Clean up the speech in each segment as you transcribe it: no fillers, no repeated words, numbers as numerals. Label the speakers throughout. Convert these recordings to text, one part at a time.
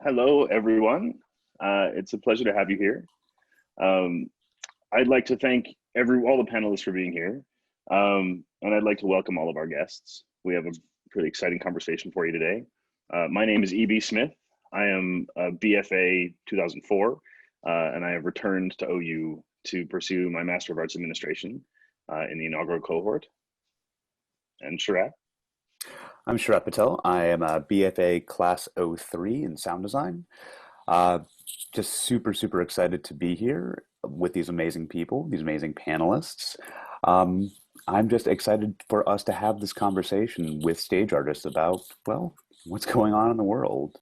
Speaker 1: Hello, everyone. It's a pleasure to have you here. Um, I'd like to thank all the panelists for being here, and I'd like to welcome all of our guests. We have a pretty exciting conversation for you today. My name is E.B. Smith. I am a BFA 2004, and I have returned to OU to pursue my Master of Arts Administration in the inaugural cohort. And Sharat?
Speaker 2: I'm Sharat Patel. I am a BFA Class '03 in sound design. Uh, just super excited to be here with these amazing people, these amazing panelists. Um, I'm just excited for us to have this conversation with stage artists about, well, what's going on in the world.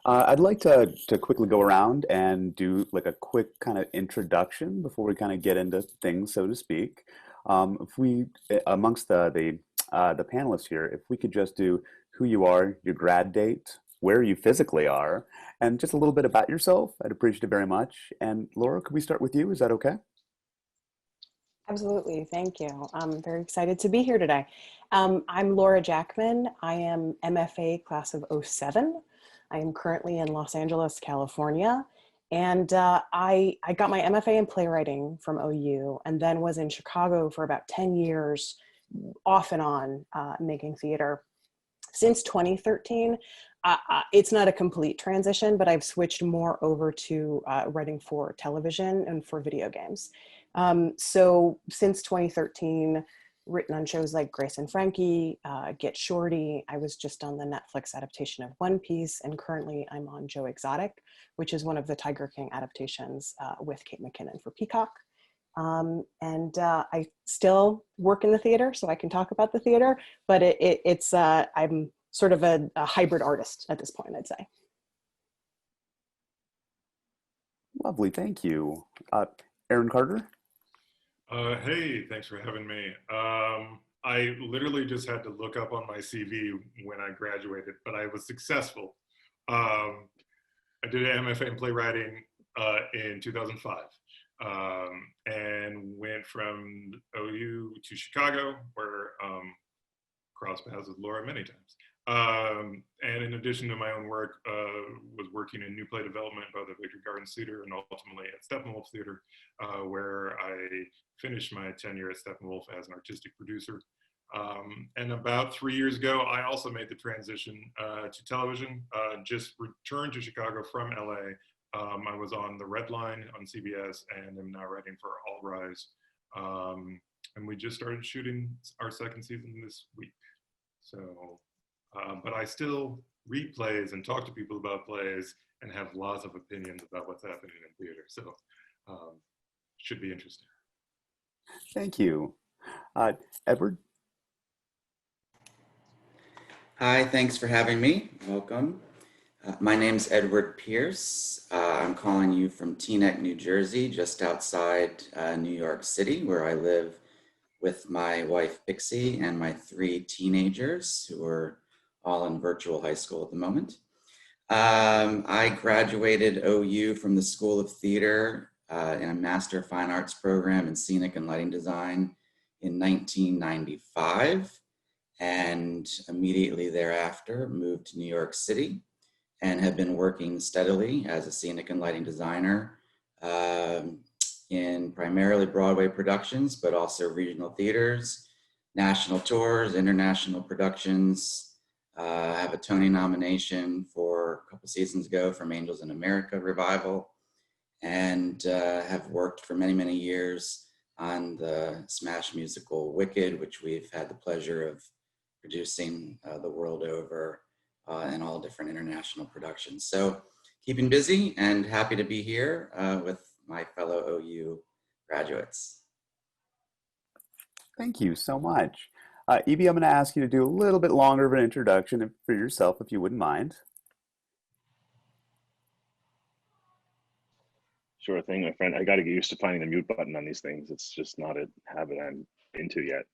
Speaker 2: I'd like to quickly go around and do like a quick kind of introduction before we kind of get into things, so to speak. If we, amongst the panelists here, if we could just do who you are, your grad date, where you physically are, and just a little bit about yourself, I'd appreciate it very much. And Laura, could we start with you? Is that okay?
Speaker 3: Absolutely, thank you. I'm very excited to be here today. I'm Laura Jackman. I am MFA class of '07. I am currently in Los Angeles, California. And I got my MFA in playwriting from OU and then was in Chicago for about 10 years, off and on, making theater. Since 2013, it's not a complete transition, but I've switched more over to writing for television and for video games. So since 2013, written on shows like Grace and Frankie, Get Shorty. I was just on the Netflix adaptation of One Piece, and currently I'm on Joe Exotic, which is one of the Tiger King adaptations with Kate McKinnon for Peacock. I still work in the theater, so I can talk about the theater, but I'm sort of a hybrid artist at this point, I'd say.
Speaker 2: Lovely, thank you. Aaron Carter?
Speaker 4: Hey, thanks for having me. I literally just had to look up on my CV when I graduated, but I was successful. I did an MFA in playwriting in 2005 and went from OU to Chicago, where crossed paths with Laura many times. And in addition to my own work, was working in new play development, both at Victory Gardens Theater and ultimately at Steppenwolf Theater, where I finished my tenure at Steppenwolf as an artistic producer. And about 3 years ago, I also made the transition to television, just returned to Chicago from LA. I was on The Red Line on CBS and am now writing for All Rise. And we just started shooting our second season this week. So, but I still read plays and talk to people about plays and have lots of opinions about what's happening in theater. So, should be interesting.
Speaker 2: Thank you. Edward?
Speaker 5: Hi, thanks for having me. Welcome. My name's Edward Pierce. I'm calling you from Teaneck, New Jersey, just outside New York City, where I live with my wife, Pixie, and my 3 teenagers who are all in virtual high school at the moment. I graduated OU from the School of Theater in a Master of Fine Arts program in Scenic and Lighting Design in 1995. And immediately thereafter moved to New York City and have been working steadily as a scenic and lighting designer in primarily Broadway productions, but also regional theaters, national tours, international productions. I have a Tony nomination for a couple seasons ago from Angels in America revival, and have worked for many years on the smash musical Wicked, which we've had the pleasure of producing the world over in all different international productions. So keeping busy and happy to be here with my fellow OU graduates.
Speaker 2: Thank you so much. Evie, I'm going to ask you to do a little bit longer of an introduction for yourself, if you wouldn't mind.
Speaker 1: Sure thing, my friend. I got to get used to finding the mute button on these things. It's just not a habit I'm into yet.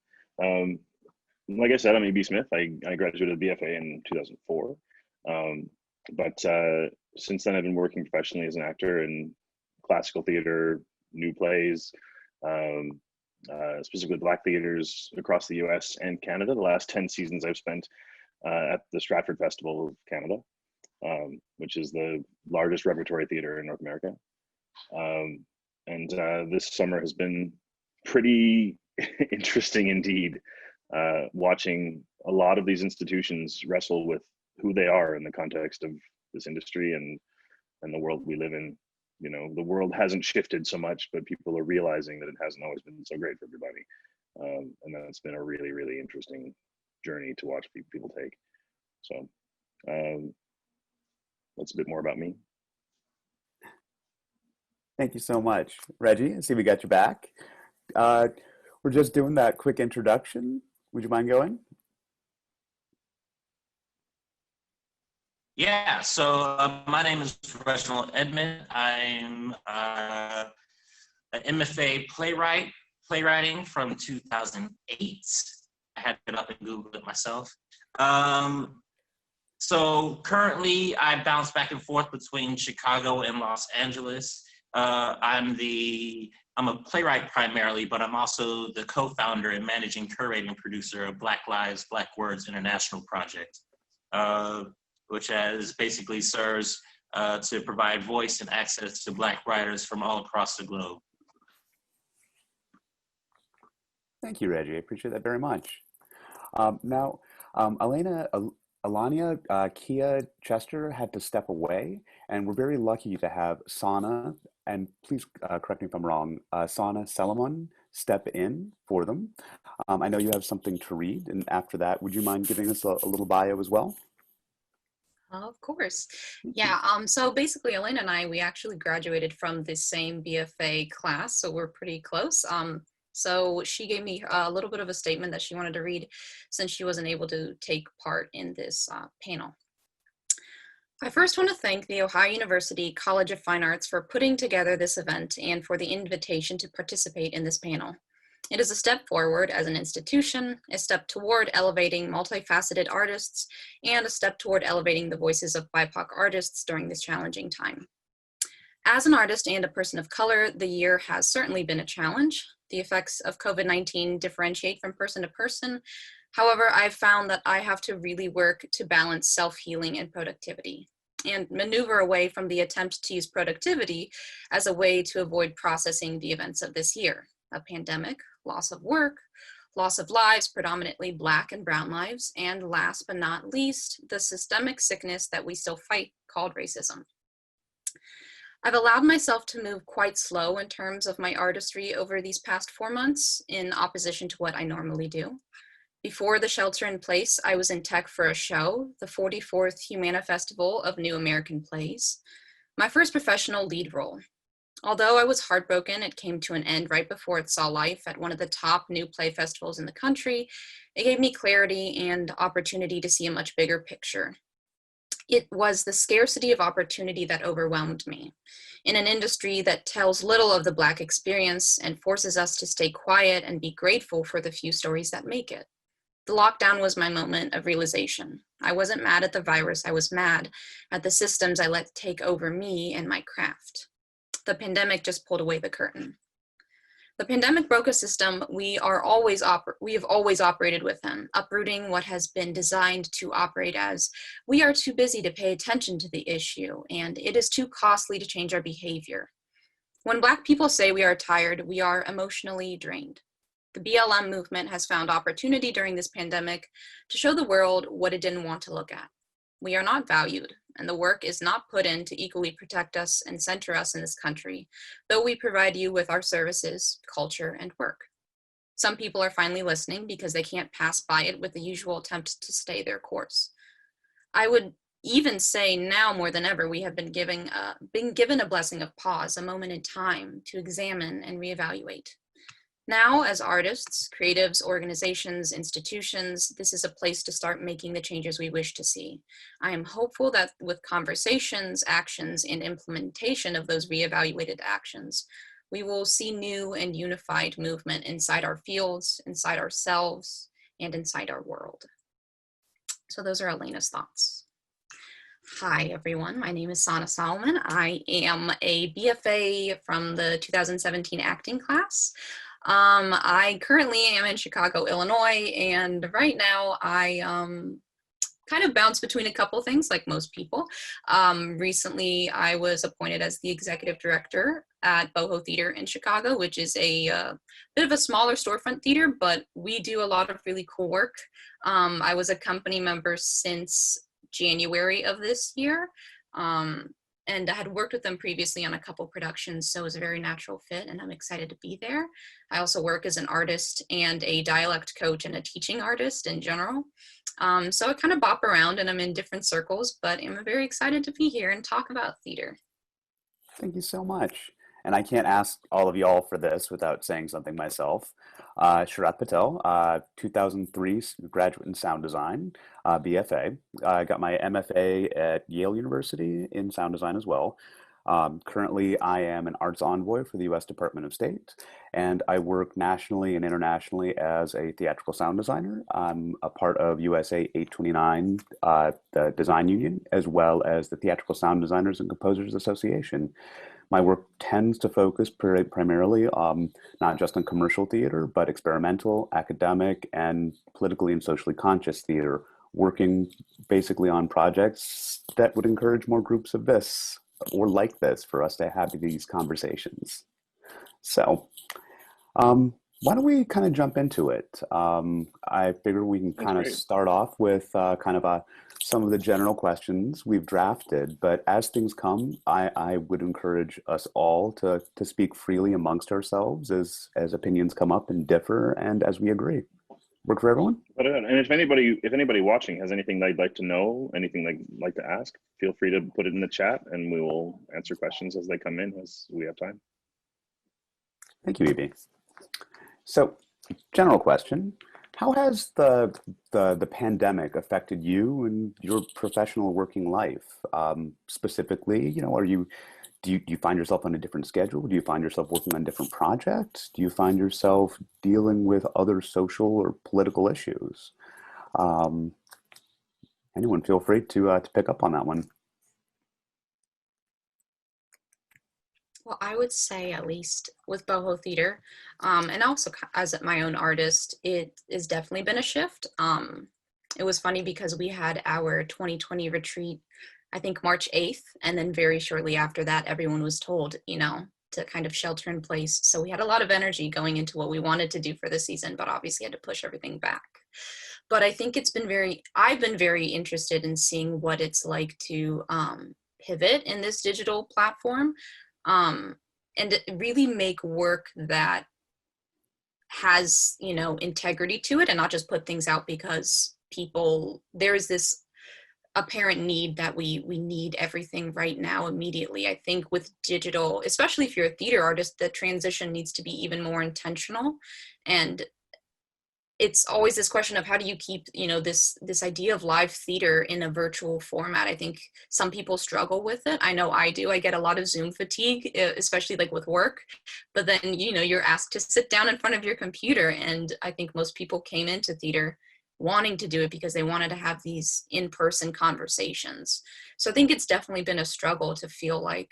Speaker 1: Like I said, I'm E.B. Smith. I graduated BFA in 2004. But since then, I've been working professionally as an actor in classical theater, new plays, specifically Black theaters across the US and Canada. The last 10 seasons I've spent at the Stratford Festival of Canada. which is the largest repertory theater in North America. And this summer has been pretty interesting indeed, watching a lot of these institutions wrestle with who they are in the context of this industry and the world we live in. You know, the world hasn't shifted so much, but people are realizing that it hasn't always been so great for everybody. And that's been a really, really interesting journey to watch people take. So that's a bit more about me.
Speaker 2: Thank you so much. Reggie, I see we got you back. We're just doing that quick introduction. Would you mind going?
Speaker 6: Yeah, so my name is Reginald Edmond. I'm an MFA playwriting from 2008. I had it up and Googled it myself. So currently I bounce back and forth between Chicago and Los Angeles. I'm a playwright primarily, but I'm also the co-founder and managing curating producer of Black Lives, Black Words International Project, which basically serves to provide voice and access to Black writers from all across the globe.
Speaker 2: Thank you, Reggie. I appreciate that very much. Now, Alania Kia Chester had to step away, and we're very lucky to have Sana, and please correct me if I'm wrong, Sana Solomon step in for them. I know you have something to read, and after that, would you mind giving us a little bio as well?
Speaker 7: Of course. Yeah, so basically Elena and I, we actually graduated from the same BFA class, so we're pretty close. So she gave me a little bit of a statement that she wanted to read since she wasn't able to take part in this panel. I first want to thank the Ohio University College of Fine Arts for putting together this event and for the invitation to participate in this panel. It is a step forward as an institution, a step toward elevating multifaceted artists, and a step toward elevating the voices of BIPOC artists during this challenging time. As an artist and a person of color, the year has certainly been a challenge. The effects of COVID-19 differentiate from person to person. However, I've found that I have to really work to balance self-healing and productivity, and maneuver away from the attempt to use productivity as a way to avoid processing the events of this year: a pandemic, loss of work, loss of lives, predominantly Black and brown lives, and last but not least, the systemic sickness that we still fight called racism. I've allowed myself to move quite slow in terms of my artistry over these past 4 months in opposition to what I normally do. Before the shelter in place, I was in tech for a show, the 44th Humana Festival of New American Plays, my first professional lead role. Although I was heartbroken, it came to an end right before it saw life at one of the top new play festivals in the country. It gave me clarity and opportunity to see a much bigger picture. It was the scarcity of opportunity that overwhelmed me. In an industry that tells little of the Black experience and forces us to stay quiet and be grateful for the few stories that make it. The lockdown was my moment of realization. I wasn't mad at the virus, I was mad at the systems I let take over me and my craft. The pandemic just pulled away the curtain. The pandemic broke a system we have always operated within, uprooting what has been designed to operate as we are too busy to pay attention to the issue, and it is too costly to change our behavior. When Black people say we are tired, we are emotionally drained. The BLM movement has found opportunity during this pandemic to show the world what it didn't want to look at. We are not valued, and the work is not put in to equally protect us and center us in this country, though we provide you with our services, culture, and work. Some people are finally listening because they can't pass by it with the usual attempt to stay their course. I would even say now more than ever, we have been given a blessing of pause, a moment in time to examine and reevaluate. Now, as artists, creatives, organizations, institutions, this is a place to start making the changes we wish to see. I am hopeful that with conversations, actions, and implementation of those reevaluated actions, we will see new and unified movement inside our fields, inside ourselves, and inside our world. So those are Elena's thoughts. Hi, everyone. My name is Sana Solomon. I am a BFA from the 2017 acting class. I currently am in Chicago, Illinois, and right now I kind of bounce between a couple things like most people. Recently, I was appointed as the executive director at Boho Theater in Chicago, which is a bit of a smaller storefront theater, but we do a lot of really cool work. I was a company member since January of this year. And I had worked with them previously on a couple productions, so it was a very natural fit, and I'm excited to be there. I also work as an artist and a dialect coach and a teaching artist in general. So I kind of bop around and I'm in different circles, but I'm very excited to be here and talk about theater.
Speaker 2: Thank you so much. And I can't ask all of y'all for this without saying something myself. Sharat Patel, 2003 graduate in sound design, BFA. I got my MFA at Yale University in sound design as well. Currently, I am an arts envoy for the U.S. Department of State, and I work nationally and internationally as a theatrical sound designer. I'm a part of USA 829, the design union, as well as the Theatrical Sound Designers and Composers Association. My work tends to focus primarily not just on commercial theater, but experimental, academic, and politically and socially conscious theater, working basically on projects that would encourage more groups of this or like this for us to have these conversations. So why don't we kind of jump into it? I figure we can kind of start off with some of the general questions we've drafted, but as things come, I would encourage us all to speak freely amongst ourselves as opinions come up and differ and as we agree. Work for everyone?
Speaker 1: And if anybody watching has anything they'd like to know, anything they'd like to ask, feel free to put it in the chat and we will answer questions as they come in as we have time.
Speaker 2: Thank you, Evie. So, general question: how has the pandemic affected you and your professional working life? Specifically, do you find yourself on a different schedule? Do you find yourself working on different projects? Do you find yourself dealing with other social or political issues? Anyone feel free to pick up on that one.
Speaker 7: Well, I would say, at least with Boho Theater, and also as my own artist, it has definitely been a shift. It was funny because we had our 2020 retreat, I think March 8th, and then very shortly after that, everyone was told, to kind of shelter in place. So we had a lot of energy going into what we wanted to do for the season, but obviously had to push everything back. But I think I've been very interested in seeing what it's like to pivot in this digital platform. And really make work that has, integrity to it and not just put things out because there is this apparent need that we need everything right now immediately. I think with digital, especially if you're a theater artist, the transition needs to be even more intentional. And it's always this question of how do you keep, this idea of live theater in a virtual format. I think some people struggle with it. I know I do. I get a lot of Zoom fatigue, especially like with work. But then, you're asked to sit down in front of your computer. And I think most people came into theater wanting to do it because they wanted to have these in-person conversations. So I think it's definitely been a struggle to feel like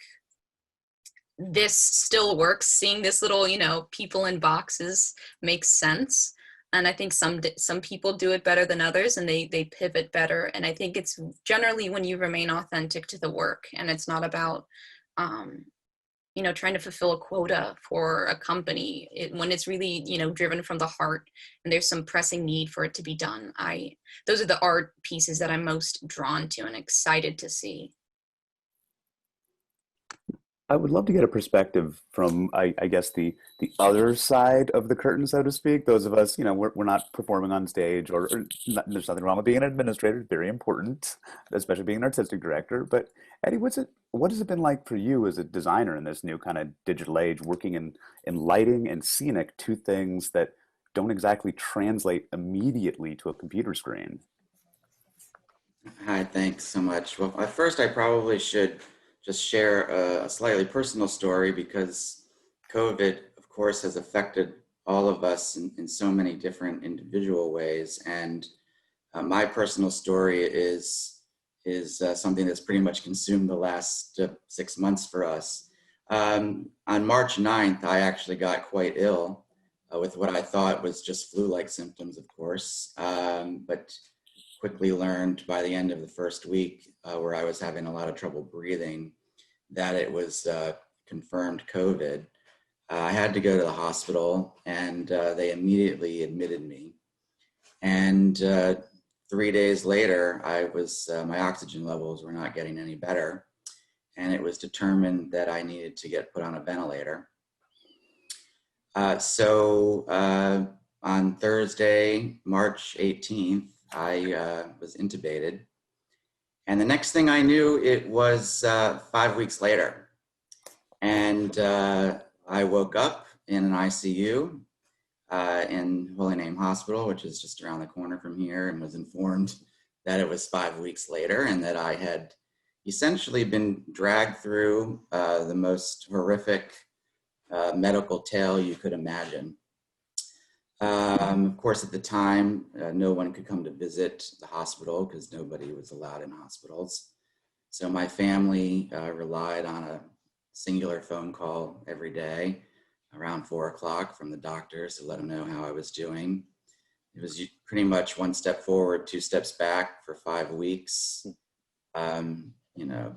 Speaker 7: this still works. Seeing this little, people in boxes makes sense. And I think some people do it better than others and they pivot better. And I think it's generally when you remain authentic to the work and it's not about, trying to fulfill a quota for a company. When it's really, driven from the heart and there's some pressing need for it to be done. Those are the art pieces that I'm most drawn to and excited to see.
Speaker 2: I would love to get a perspective from, I guess, the other side of the curtain, so to speak. Those of us, we're not performing on stage, or there's nothing wrong with being an administrator. It's very important, especially being an artistic director. But Eddie, what has it been like for you as a designer in this new kind of digital age, working in lighting and scenic, two things that don't exactly translate immediately to a computer screen?
Speaker 5: Hi, thanks so much. Well, at first, I probably should just share a slightly personal story because COVID, of course, has affected all of us in so many different individual ways. And my personal story is something that's pretty much consumed the last 6 months for us. On March 9th, I actually got quite ill with what I thought was just flu-like symptoms, of course. But quickly learned by the end of the first week, where I was having a lot of trouble breathing, that it was confirmed COVID. I had to go to the hospital, and they immediately admitted me. And 3 days later, my oxygen levels were not getting any better, and it was determined that I needed to get put on a ventilator. So on Thursday, March 18th, I was intubated. And the next thing I knew, it was 5 weeks later. And I woke up in an ICU in Holy Name Hospital, which is just around the corner from here, and was informed that it was 5 weeks later and that I had essentially been dragged through the most horrific medical tale you could imagine. Of course, at the time, no one could come to visit the hospital because nobody was allowed in hospitals. So my family relied on a singular phone call every day around 4 o'clock from the doctors to let them know how I was doing. It was pretty much 1 step forward, 2 steps back for 5 weeks.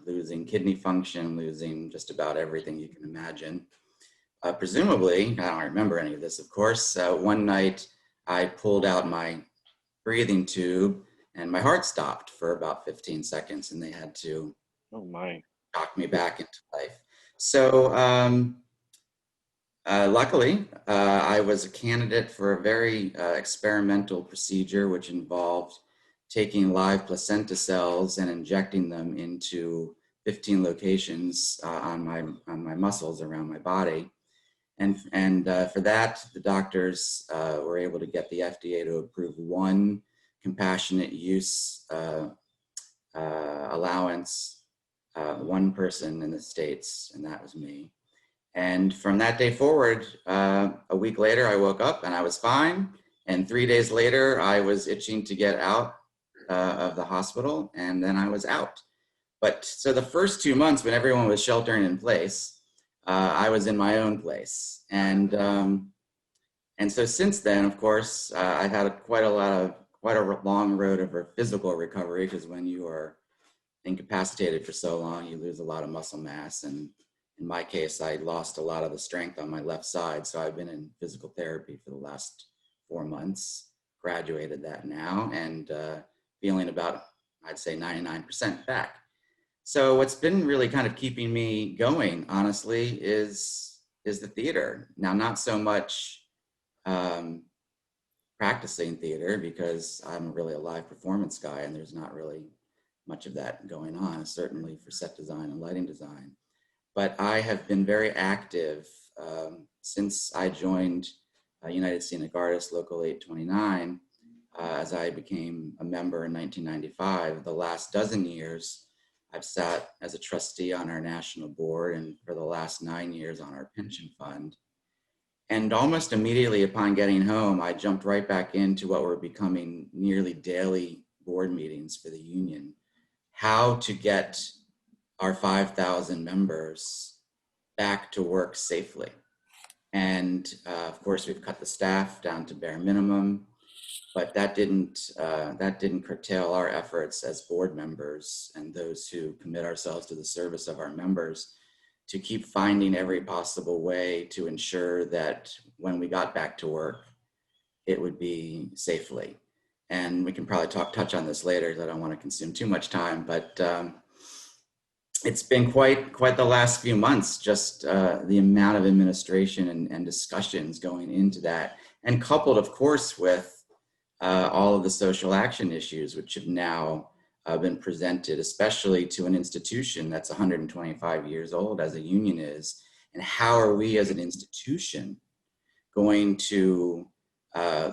Speaker 5: Losing kidney function, losing just about everything you can imagine. Presumably, I don't remember any of this, of course, one night I pulled out my breathing tube and my heart stopped for about 15 seconds and they had to knock me back into life. So luckily, I was a candidate for a very experimental procedure, which involved taking live placenta cells and injecting them into 15 locations on my muscles around my body. And for that, the doctors were able to get the FDA to approve one compassionate use allowance, one person in the States, and that was me. And from that day forward, a week later, I woke up and I was fine. And 3 days later, I was itching to get out of the hospital, and then I was out. But so the first 2 months when everyone was sheltering in place, I was in my own place. And so since then, of course, I've had quite a long road of physical recovery, because when you are incapacitated for so long, you lose a lot of muscle mass. And in my case, I lost a lot of the strength on my left side. So I've been in physical therapy for the last 4 months, graduated that now, and feeling about, I'd say 99% back. So what's been really kind of keeping me going, honestly, is the theater. Now, not so much practicing theater, because I'm really a live performance guy and there's not really much of that going on, certainly for set design and lighting design. But I have been very active since I joined United Scenic Artists Local 829, as I became a member in 1995. The last dozen years, I've sat as a trustee on our national board, and for the last 9 years on our pension fund. And almost immediately upon getting home, I jumped right back into what were becoming nearly daily board meetings for the union. How to get our 5,000 members back to work safely. And of course, we've cut the staff down to bare minimum, but that didn't curtail our efforts as board members and those who commit ourselves to the service of our members to keep finding every possible way to ensure that when we got back to work, it would be safely. And we can probably touch on this later, because I don't want to consume too much time, but it's been quite the last few months, just the amount of administration and discussions going into that, and coupled, of course, with all of the social action issues, which have now been presented, especially to an institution that's 125 years old, as a union is. And how are we as an institution going to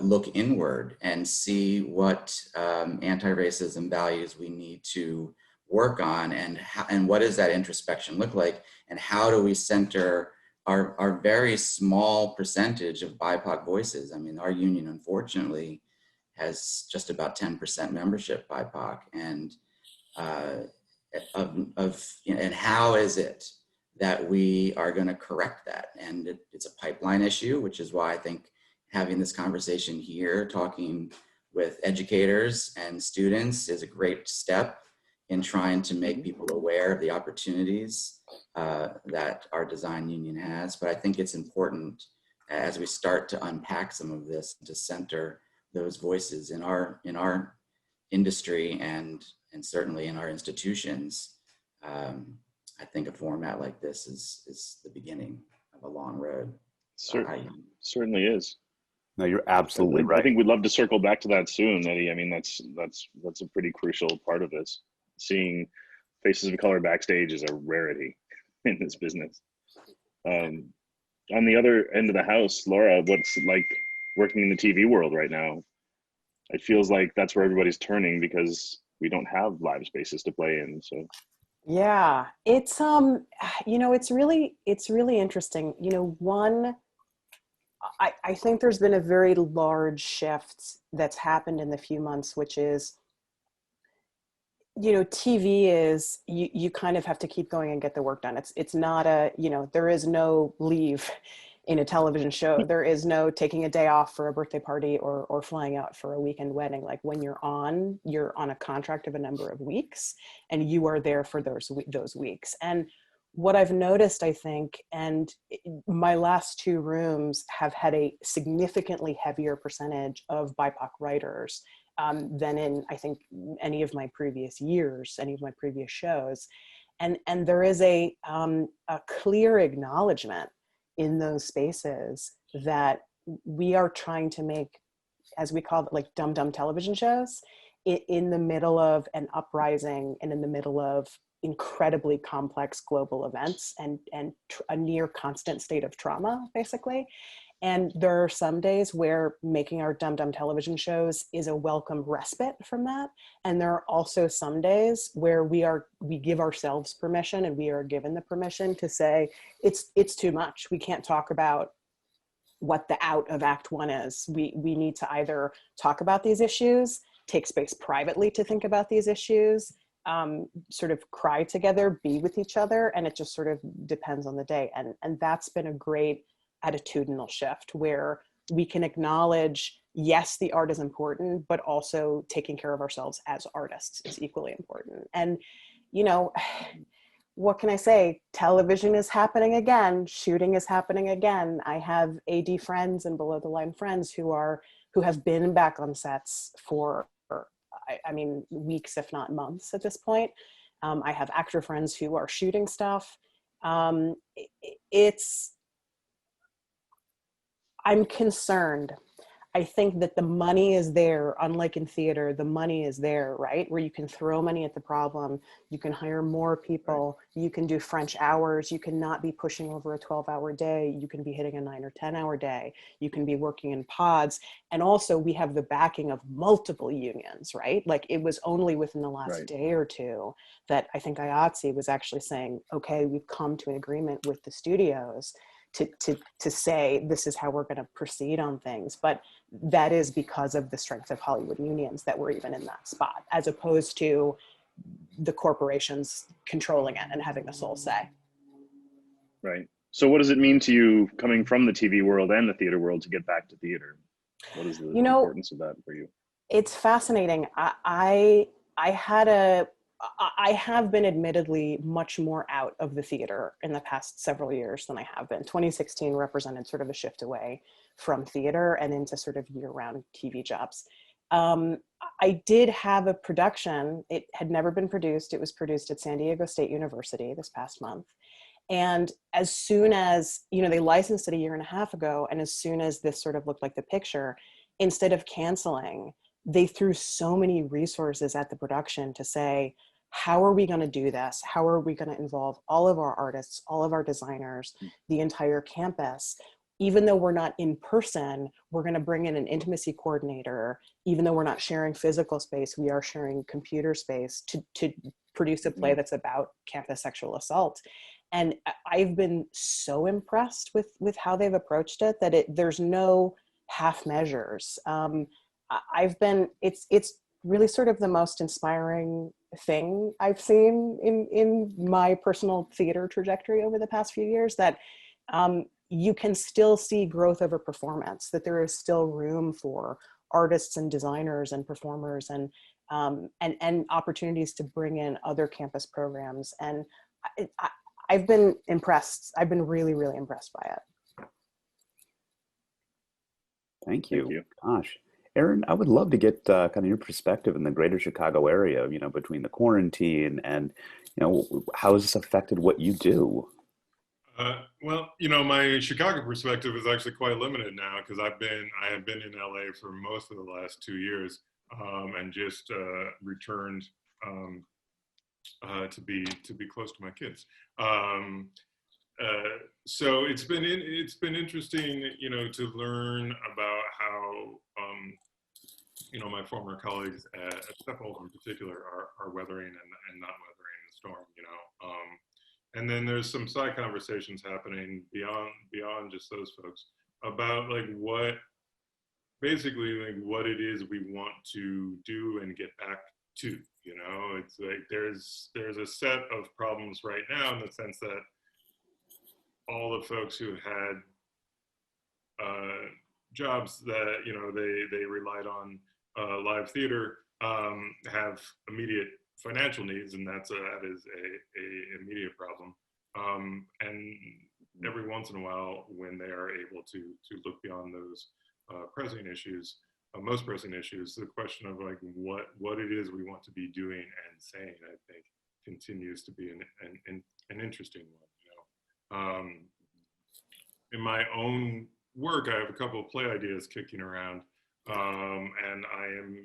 Speaker 5: look inward and see what anti-racism values we need to work on, and what does that introspection look like, and how do we center our very small percentage of BIPOC voices? I mean, our union, unfortunately, has just about 10% membership BIPOC, and and how is it that we are going to correct that? And it's a pipeline issue, which is why I think having this conversation here, talking with educators and students is a great step in trying to make people aware of the opportunities that our design union has. But I think it's important as we start to unpack some of this to center those voices in our industry and certainly in our institutions. I think a format like this is the beginning of a long road.
Speaker 1: Certainly is.
Speaker 2: No, you're absolutely right.
Speaker 1: I think we'd love to circle back to that soon, Eddie. I mean, that's a pretty crucial part of this. Seeing faces of color backstage is a rarity in this business. On the other end of the house, Laura, what's it like working in the TV world right now? It feels like that's where everybody's turning because we don't have live spaces to play in. So
Speaker 3: yeah, it's it's really interesting. I think there's been a very large shift that's happened in the few months, which is, TV is, you kind of have to keep going and get the work done. It's not there is no leave in a television show. There is no taking a day off for a birthday party or flying out for a weekend wedding. Like when you're on a contract of a number of weeks and you are there for those weeks. And what I've noticed, I think, and my last two rooms have had a significantly heavier percentage of BIPOC writers than in, I think, any of my previous years, any of my previous shows. And there is a clear acknowledgement in those spaces that we are trying to make, as we call it, like dumb television shows in the middle of an uprising and in the middle of incredibly complex global events and a near constant state of trauma, basically. And there are some days where making our dumb television shows is a welcome respite from that. And there are also some days where we give ourselves permission, and we are given the permission to say, it's too much. We can't talk about what the out of Act One is. We need to either talk about these issues, take space privately to think about these issues, sort of cry together, be with each other. And it just sort of depends on the day. And that's been a great attitudinal shift where we can acknowledge, yes, the art is important, but also taking care of ourselves as artists is equally important. And, what can I say? Television is happening again. Shooting is happening again. I have AD friends and below the line friends who have been back on sets for, weeks, if not months at this point. I have actor friends who are shooting stuff. I'm concerned. I think that the money is there, unlike in theater, the money is there, right? Where you can throw money at the problem, you can hire more people, you can do French hours, you cannot be pushing over a 12-hour day, you can be hitting a 9 or 10-hour day, you can be working in pods. And also we have the backing of multiple unions, right? Like it was only within the last day or two that I think IATSE was actually saying, okay, we've come to an agreement with the studios to say this is how we're going to proceed on things. But that is because of the strength of Hollywood unions that we're even in that spot, as opposed to the corporations controlling it and having the sole say.
Speaker 1: Right. So what does it mean to you coming from the TV world and the theater world to get back to theater? What is the importance of that for you?
Speaker 3: It's fascinating. I have been admittedly much more out of the theater in the past several years than I have been. 2016 represented sort of a shift away from theater and into sort of year-round TV jobs. I did have a production. It had never been produced. It was produced at San Diego State University this past month. And as soon as, they licensed it a year and a half ago, and as soon as this sort of looked like the picture, instead of canceling, they threw so many resources at the production to say, how are we going to do this? How are we going to involve all of our artists, all of our designers, the entire campus? Even though we're not in person, we're going to bring in an intimacy coordinator. Even though we're not sharing physical space, we are sharing computer space to produce a play that's about campus sexual assault. And I've been so impressed with how they've approached it that there's no half measures. It's really sort of the most inspiring thing I've seen in my personal theater trajectory over the past few years, that you can still see growth over performance, that there is still room for artists and designers and performers and opportunities to bring in other campus programs. And I've been impressed. I've been really, really impressed by it.
Speaker 2: Thank you. Gosh, Aaron, I would love to get kind of your perspective in the greater Chicago area, between the quarantine and, how has this affected what you do?
Speaker 4: Well, my Chicago perspective is actually quite limited now because I have been in LA for most of the last 2 years, and just returned to be close to my kids. So it's been interesting, to learn about how my former colleagues at Steppenwolf in particular are weathering and not weathering the storm. And then there's some side conversations happening beyond just those folks about what it is we want to do and get back to. It's like there's a set of problems right now in the sense that all the folks who had jobs that they relied on live theater have immediate financial needs, and that is a immediate problem. And every once in a while, when they are able to look beyond those pressing issues, most pressing issues, the question of what it is we want to be doing and saying, I think, continues to be an interesting one. In my own work, I have a couple of play ideas kicking around, and I am,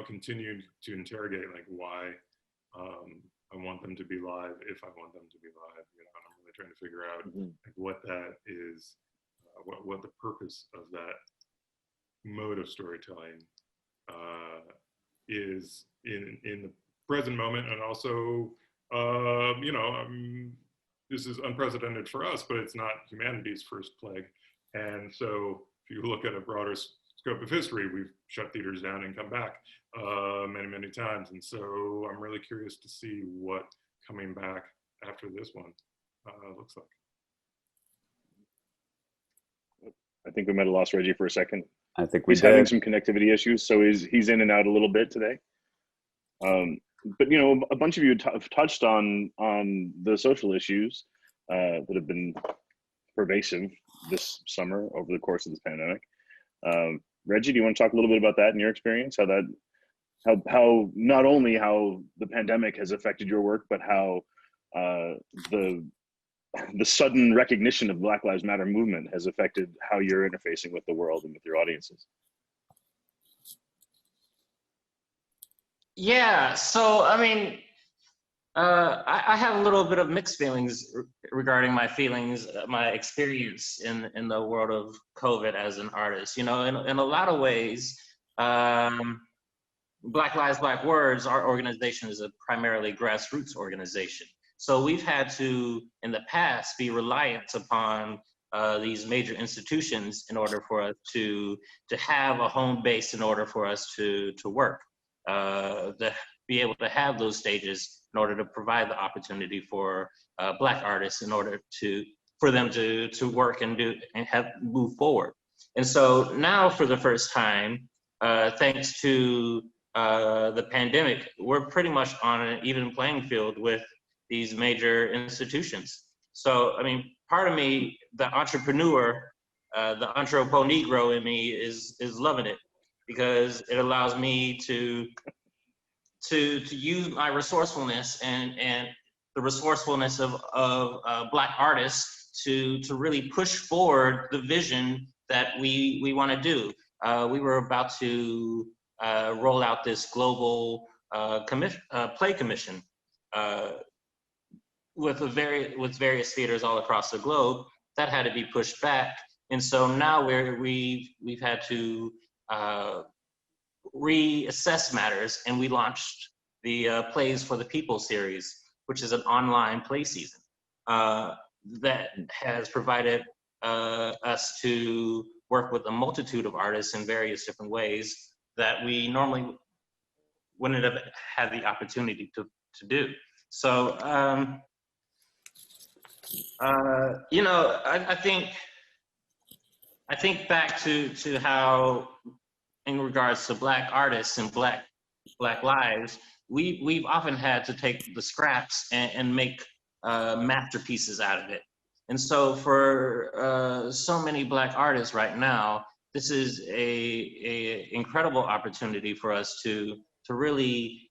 Speaker 4: continuing to interrogate why I want them to be live, if I want them to be live. And I'm really trying to figure out what that is, what the purpose of that mode of storytelling is in the present moment, and also, this is unprecedented for us, but it's not humanity's first plague. And so if you look at a broader scope of history, we've shut theaters down and come back many, many times. And so I'm really curious to see what coming back after this one looks like.
Speaker 1: I think we might have lost Reggie for a second.
Speaker 2: I think we're
Speaker 1: having some connectivity issues, so he's in and out a little bit today. But a bunch of you have touched on the social issues that have been pervasive this summer over the course of this pandemic. Reggie, do you want to talk a little bit about that in your experience? How not only how the pandemic has affected your work, but how the sudden recognition of Black Lives Matter movement has affected how you're interfacing with the world and with your audiences?
Speaker 6: Yeah, so I have a little bit of mixed feelings regarding my experience in the world of COVID as an artist. In a lot of ways, Black Lives, Black Words, our organization is a primarily grassroots organization. So we've had to, in the past, be reliant upon these major institutions in order for us to have a home base, in order for us to work, to be able to have those stages in order to provide the opportunity for Black artists in order for them to work and move forward. And so now, for the first time, thanks to the pandemic, we're pretty much on an even playing field with these major institutions. So, part of me, the entrepreneur, the anthropo Negro in me is loving it, because it allows me to use my resourcefulness and the resourcefulness of Black artists to really push forward the vision that we want to do. We were about to roll out this global play commission with various theaters all across the globe. That had to be pushed back, and so now we've had to reassess matters, and we launched the Plays for the People series, which is an online play season that has provided us to work with a multitude of artists in various different ways that we normally wouldn't have had the opportunity to do. So, I think back to how in regards to Black artists and Black lives, we've often had to take the scraps and make masterpieces out of it. And so for so many Black artists right now, this is a incredible opportunity for us to really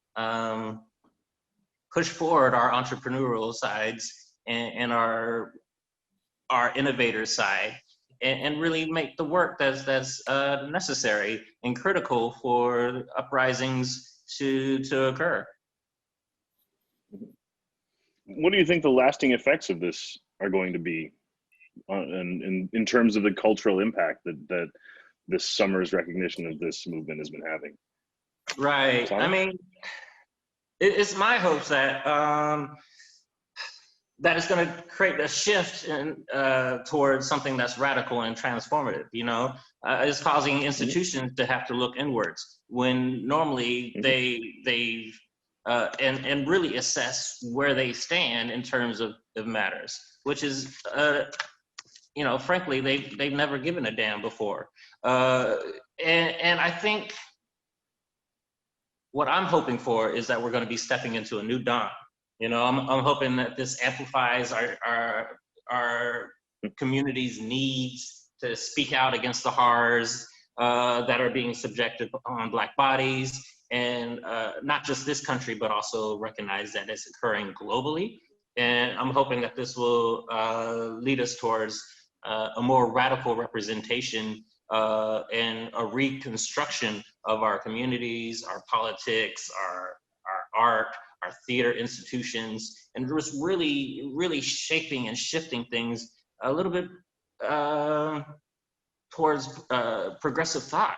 Speaker 6: push forward our entrepreneurial sides and our innovator side, and really make the work that's necessary and critical for uprisings to occur.
Speaker 1: What do you think the lasting effects of this are going to be in terms of the cultural impact that this summer's recognition of this movement has been having?
Speaker 6: Right.
Speaker 1: Sana?
Speaker 6: I mean, it's my hopes that that it's going to create a shift towards something that's radical and transformative. You know, it's causing institutions to have to look inwards when normally they and really assess where they stand in terms of matters, which is, you know, frankly, they've never given a damn before. And I think what I'm hoping for is that we're going to be stepping into a new dawn. You know, I'm hoping that this amplifies our community's needs to speak out against the horrors that are being subjected on Black bodies, and not just this country, but also recognize that it's occurring globally. And I'm hoping that this will lead us towards a more radical representation and a reconstruction of our communities, our politics, our art, our theater institutions, and just really shaping and shifting things a little bit towards progressive thought.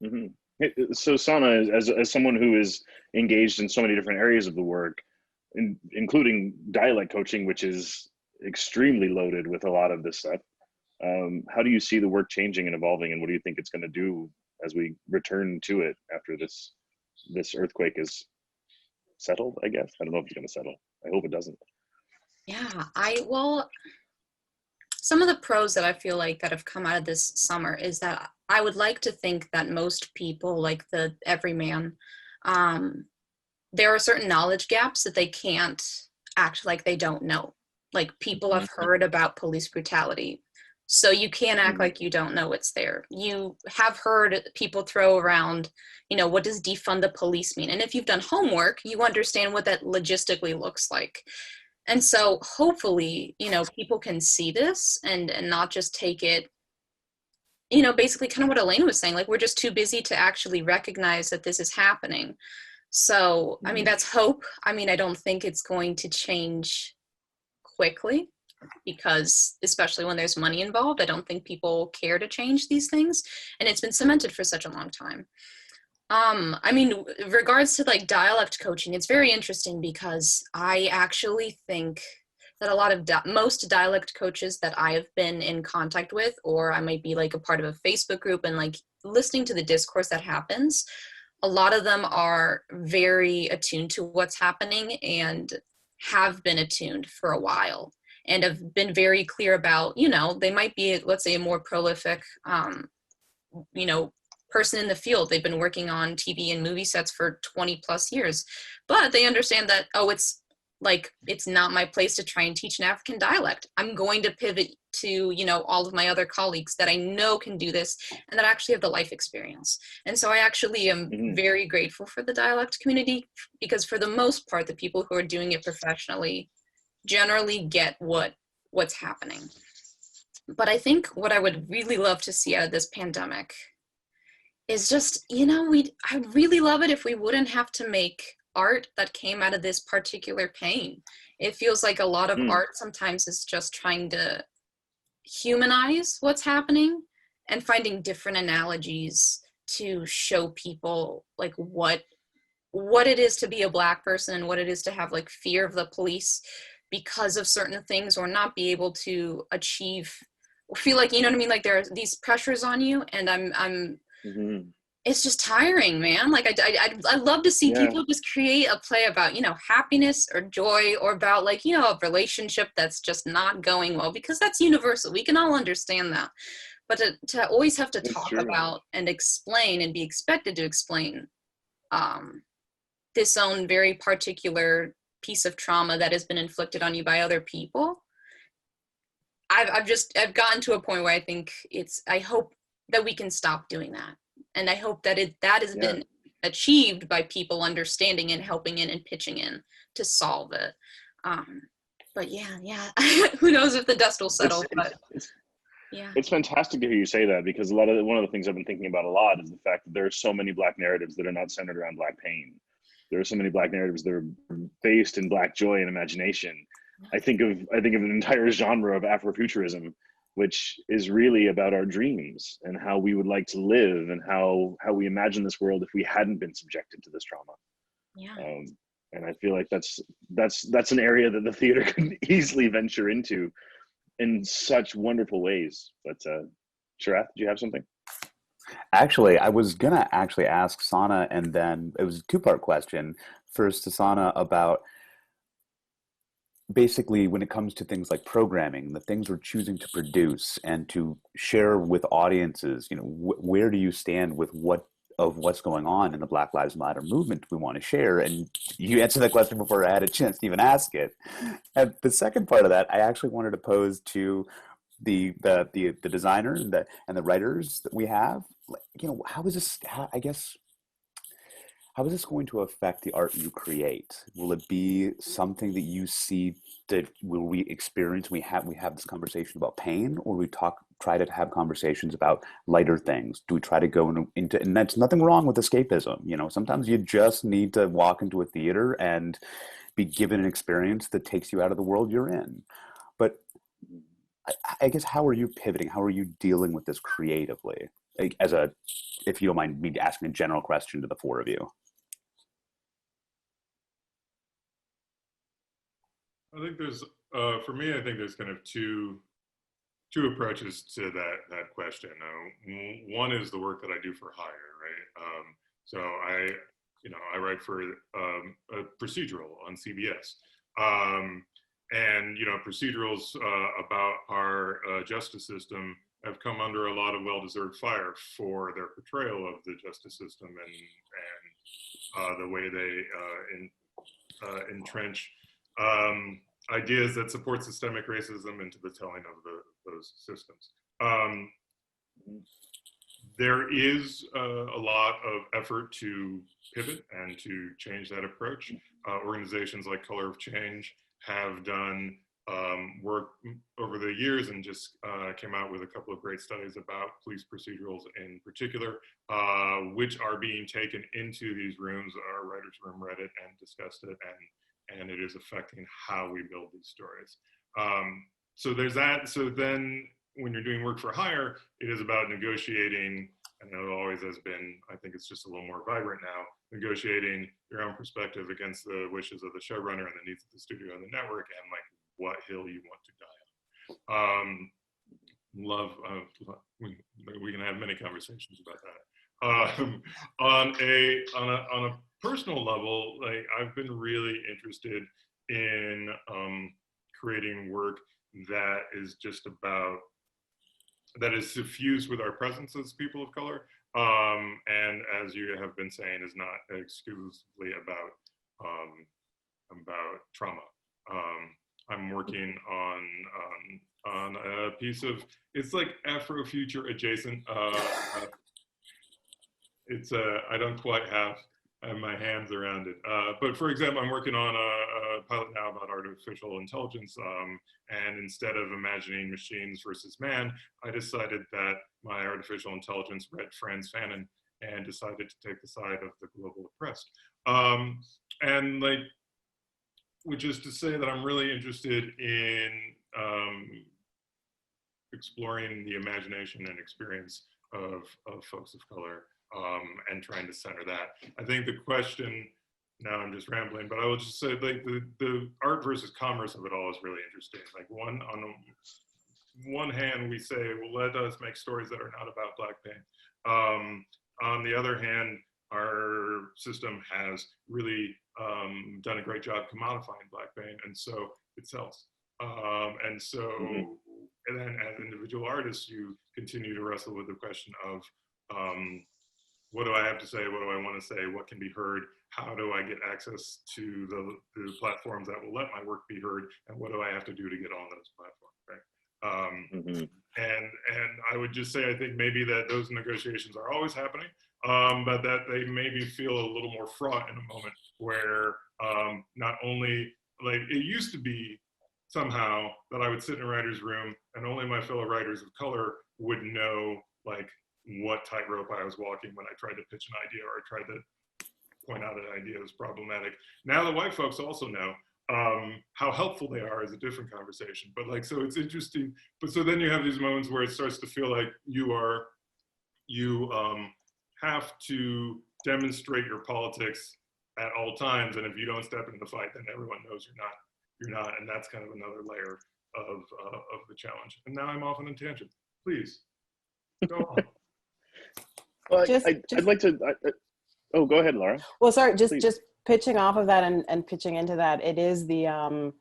Speaker 1: Mm-hmm. So Sana, as someone who is engaged in so many different areas of the work, including dialect coaching, which is extremely loaded with a lot of this stuff, how do you see the work changing and evolving, and what do you think it's going to do as we return to it after this earthquake is settled? I guess I don't know if it's going to settle. I hope it doesn't.
Speaker 7: Yeah, well, some of the pros that I feel like that have come out of this summer is that I would like to think that most people, like the everyman, there are certain knowledge gaps that they can't act like they don't know. Like, people have heard about police brutality, so you can't act like you don't know it's there. You have heard people throw around, you know, what does defund the police mean? And if you've done homework, you understand what that logistically looks like. And so hopefully, you know, people can see this and not just take it, you know, basically kind of what Elena was saying, like, we're just too busy to actually recognize that this is happening. So, I mean, that's hope. I mean, I don't think it's going to change quickly, because especially when there's money involved, I don't think people care to change these things. And it's been cemented for such a long time. I mean, regards to like dialect coaching, it's very interesting because I actually think that a lot of most dialect coaches that I have been in contact with, or I might be like a part of a Facebook group and like listening to the discourse that happens, a lot of them are very attuned to what's happening and have been attuned for a while and have been very clear about, you know, they might be, let's say, a more prolific, you know, person in the field. They've been working on TV and movie sets for 20 plus years, but they understand that, oh, it's not my place to try and teach an African dialect. I'm going to pivot to, you know, all of my other colleagues that I know can do this and that actually have the life experience. And so I actually am very grateful for the dialect community, because for the most part, the people who are doing it professionally generally get what's happening. But I think what I would really love to see out of this pandemic is just, you know, I'd really love it if we wouldn't have to make art that came out of this particular pain. It feels like a lot of art sometimes is just trying to humanize what's happening and finding different analogies to show people like what it is to be a Black person and what it is to have like fear of the police because of certain things, or not be able to achieve, or feel like, you know what I mean, like there are these pressures on you, and I'm it's just tiring, man. Like I'd love to see people just create a play about, you know, happiness or joy, or about like, you know, a relationship that's just not going well, because that's universal. We can all understand that. but to always have to
Speaker 1: That's
Speaker 7: talk
Speaker 1: true.
Speaker 7: about and explain and be expected to explain this own very particular piece of trauma that has been inflicted on you by other people. I've gotten to a point where I think I hope that we can stop doing that. And I hope that that has been achieved by people understanding and helping in and pitching in to solve it. But yeah, who knows if the dust will settle, but yeah.
Speaker 1: It's fantastic to hear you say that, because one of the things I've been thinking about a lot is the fact that there are so many Black narratives that are not centered around Black pain. There are so many Black narratives that are based in Black joy and imagination. I think of an entire genre of Afrofuturism, which is really about our dreams and how we would like to live and how we imagine this world if we hadn't been subjected to this trauma.
Speaker 7: Yeah.
Speaker 1: And I feel like that's an area that the theater could easily venture into in such wonderful ways. But Sharath, do you have something?
Speaker 2: Actually, I was gonna actually ask Sana, and then it was a two-part question. First to Sana about basically when it comes to things like programming, the things we're choosing to produce and to share with audiences, you know, where do you stand with what's going on in the Black Lives Matter movement we want to share? And you answered that question before I had a chance to even ask it. And the second part of that, I actually wanted to pose to the designer and the writers that we have. Like, you know, how is this going to affect the art you create? Will it be something that you see that will we experience? We have this conversation about pain, or we try to have conversations about lighter things? Do we try to go into, and that's nothing wrong with escapism. You know, sometimes you just need to walk into a theater and be given an experience that takes you out of the world you're in. But I guess, how are you pivoting? How are you dealing with this creatively? Like, if you don't mind me asking a general question to the four of you.
Speaker 4: I think there's, for me, I think there's kind of two approaches to that question. One is the work that I do for hire, right? So I write for a procedural on CBS. And, you know, procedurals about our justice system have come under a lot of well-deserved fire for their portrayal of the justice system and the way they entrench ideas that support systemic racism into the telling of those systems. There is a lot of effort to pivot and to change that approach. Organizations like Color of Change have done work over the years and just came out with a couple of great studies about police procedurals in particular, which are being taken into these rooms. Our writer's room read it and discussed it, and it is affecting how we build these stories. So there's that. So then when you're doing work for hire, it is about negotiating, and it always has been, I think it's just a little more vibrant now, negotiating your own perspective against the wishes of the showrunner and the needs of the studio and the network, and like what hill you want to die on. We can have many conversations about that. On a personal level, like, I've been really interested in creating work that is just about, that is suffused with our presence as people of color, and as you have been saying, is not exclusively about trauma. I'm working on a piece of, it's like Afrofuture adjacent. It's I don't quite have my hands around it. But for example, I'm working on a pilot now about artificial intelligence. And instead of imagining machines versus man, I decided that my artificial intelligence read Franz Fanon and decided to take the side of the global oppressed. And like, which is to say that I'm really interested in exploring the imagination and experience of folks of color, and trying to center that. I think the question, now I'm just rambling, but I will just say, like, the art versus commerce of it all is really interesting. Like, on one hand, we say, well, let us make stories that are not about Black pain. On the other hand, our system has really done a great job commodifying Black pain, and so it sells. And so and then as individual artists, you continue to wrestle with the question of what do I have to say? What do I want to say? What can be heard? How do I get access to the platforms that will let my work be heard? And what do I have to do to get on those platforms, right? And I would just say, I think maybe that those negotiations are always happening, but that they maybe feel a little more fraught in a moment where not only, like it used to be somehow that I would sit in a writer's room and only my fellow writers of color would know like what tightrope I was walking when I tried to pitch an idea or I tried to point out an idea was problematic. Now the white folks also know how helpful they are is a different conversation. But like, so it's interesting. But so then you have these moments where it starts to feel like you have to demonstrate your politics at all times. And if you don't step into the fight, then everyone knows you're not. And that's kind of another layer of the challenge. And now I'm off on a tangent. Please, go on.
Speaker 1: Well, I'd like to, oh, go ahead, Laura.
Speaker 3: Well, sorry,
Speaker 1: Please.
Speaker 3: just pitching off of that and pitching into that, it is the,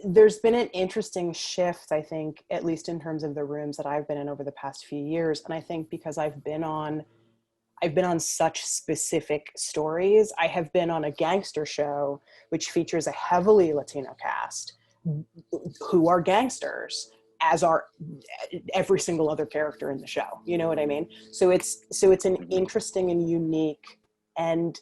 Speaker 3: there's been an interesting shift, I think, at least in terms of the rooms that I've been in over the past few years. And I think because I've been on such specific stories. I have been on a gangster show, which features a heavily Latino cast who are gangsters, as are every single other character in the show. You know what I mean? So it's an interesting and unique and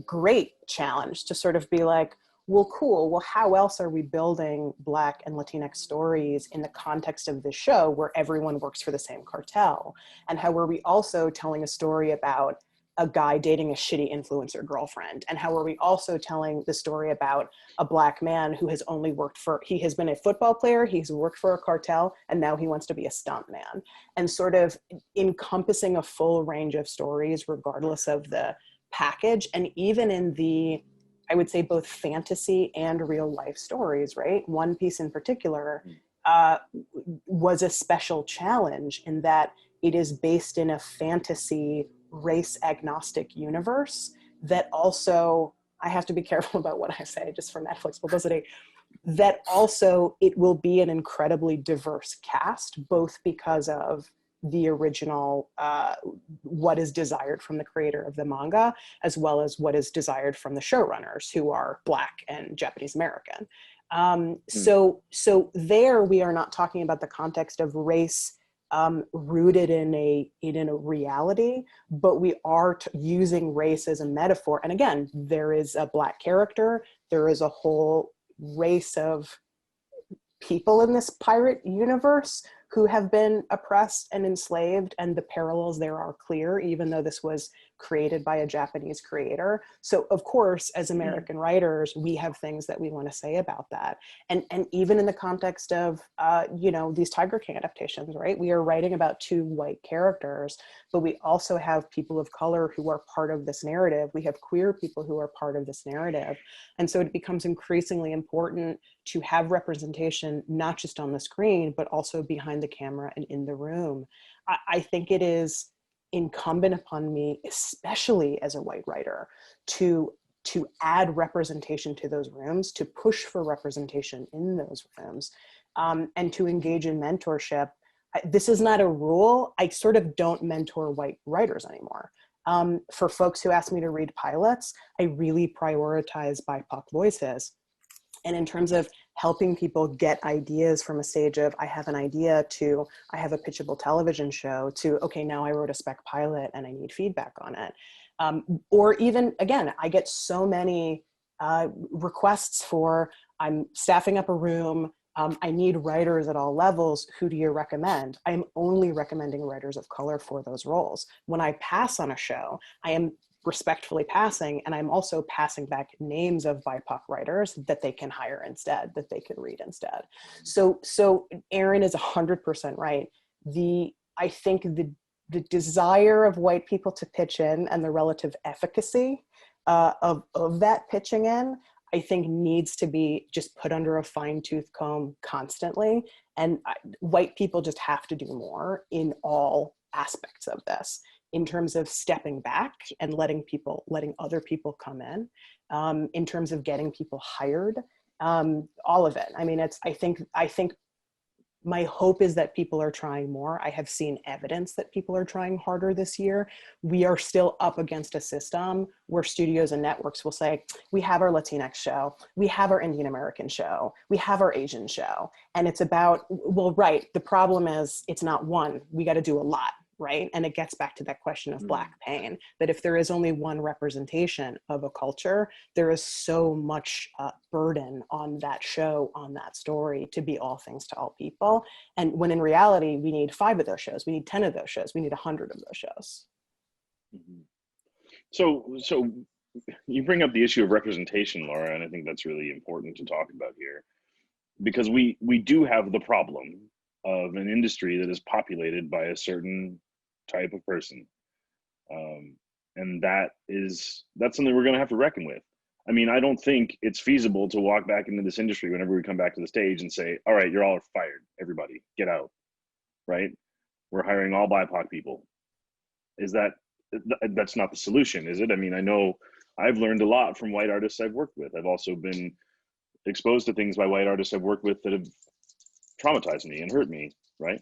Speaker 3: great challenge to sort of be like, well, cool. Well, how else are we building Black and Latinx stories in the context of this show where everyone works for the same cartel? And how are we also telling a story about a guy dating a shitty influencer girlfriend? And how are we also telling the story about a Black man who has only worked for, he has been a football player, he's worked for a cartel, and now he wants to be a stunt man? And sort of encompassing a full range of stories regardless of the package, and even in the, I would say, both fantasy and real life stories, right? One piece in particular was a special challenge in that it is based in a fantasy race agnostic universe that also, I have to be careful about what I say just for Netflix publicity, that also it will be an incredibly diverse cast, both because of the original, what is desired from the creator of the manga, as well as what is desired from the showrunners, who are Black and Japanese American. So there we are not talking about the context of race rooted in a reality, but we are using race as a metaphor. And again, there is a Black character, there is a whole race of people in this pirate universe who have been oppressed and enslaved, and the parallels there are clear, even though this was created by a Japanese creator. So of course, as American writers, we have things that we want to say about that. And even in the context of, these Tiger King adaptations, right? We are writing about two white characters, but we also have people of color who are part of this narrative. We have queer people who are part of this narrative. And so it becomes increasingly important to have representation, not just on the screen, but also behind the camera and in the room. I think it is incumbent upon me, especially as a white writer, to add representation to those rooms, to push for representation in those rooms, and to engage in mentorship. This is not a rule. I sort of don't mentor white writers anymore. For folks who ask me to read pilots, I really prioritize BIPOC voices. And in terms of helping people get ideas from a stage of, I have an idea, to, I have a pitchable television show, to, okay, now I wrote a spec pilot and I need feedback on it. Or even, again, I get so many requests for, I'm staffing up a room, I need writers at all levels, who do you recommend? I'm only recommending writers of color for those roles. When I pass on a show, I am respectfully passing, and I'm also passing back names of BIPOC writers that they can hire instead, that they could read instead. So Aaron is 100% right. I think the desire of white people to pitch in and the relative efficacy of that pitching in, I think needs to be just put under a fine-tooth comb constantly. And white people just have to do more in all aspects of this, in terms of stepping back and letting other people come in terms of getting people hired, all of it. I mean, I think my hope is that people are trying more. I have seen evidence that people are trying harder this year. We are still up against a system where studios and networks will say, we have our Latinx show, we have our Indian American show, we have our Asian show. And it's about, well, right, the problem is it's not one, we got to do a lot, right? And it gets back to that question of Black pain, that if there is only one representation of a culture, there is so much burden on that show, on that story, to be all things to all people. And when in reality, we need 5 of those shows, we need 10 of those shows, we need 100 of those shows.
Speaker 1: Mm-hmm. So you bring up the issue of representation, Laura, and I think that's really important to talk about here, because we do have the problem of an industry that is populated by a certain type of person. And that's something we're going to have to reckon with. I mean, I don't think it's feasible to walk back into this industry whenever we come back to the stage and say, all right, you're all fired, everybody get out, right? We're hiring all BIPOC people. That's not the solution, is it? I mean, I know I've learned a lot from white artists I've worked with. I've also been exposed to things by white artists I've worked with that have traumatized me and hurt me, right?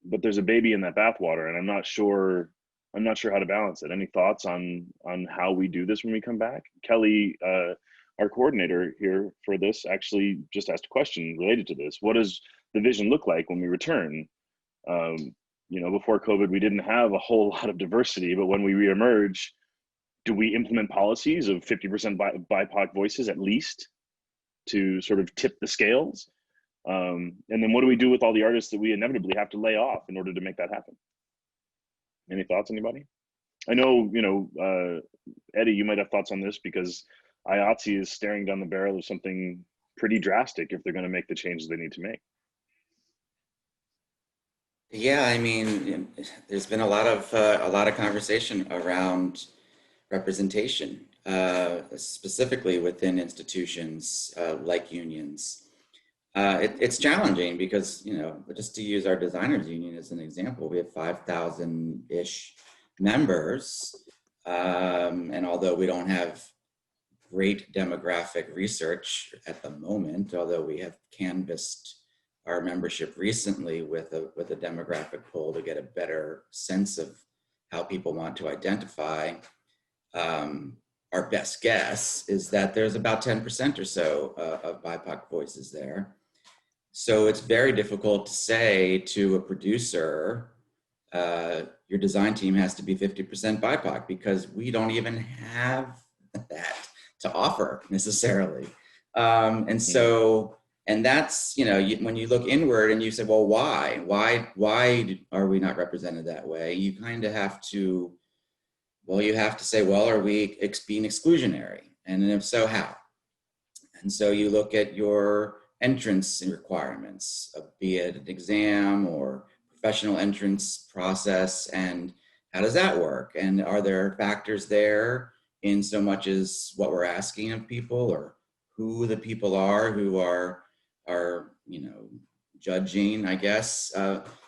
Speaker 1: But there's a baby in that bathwater, and I'm not sure how to balance it. Any thoughts on how we do this when we come back? Kelly, our coordinator here for this, actually just asked a question related to this. What does the vision look like when we return? Before COVID, we didn't have a whole lot of diversity, but when we reemerge, do we implement policies of 50% BIPOC voices at least to sort of tip the scales? And then what do we do with all the artists that we inevitably have to lay off in order to make that happen? Any thoughts, anybody? I know, Eddie, you might have thoughts on this because IATSE is staring down the barrel of something pretty drastic if they're going to make the changes they need to make.
Speaker 5: Yeah, I mean, there's been a lot of conversation around representation, specifically within institutions like unions. It's challenging because, just to use our designers union as an example, we have 5,000-ish members. And although we don't have great demographic research at the moment, although we have canvassed our membership recently with a demographic poll to get a better sense of how people want to identify, our best guess is that there's about 10% or so of BIPOC voices there. So it's very difficult to say to a producer, your design team has to be 50% BIPOC, because we don't even have that to offer necessarily. And that's, when you look inward and you say, well, why are we not represented that way? You kind of have to, say, well, are we being exclusionary? And if so, how? And so you look at your entrance requirements, be it an exam or professional entrance process, and how does that work? And are there factors there in so much as what we're asking of people, or who the people are who are judging, I guess,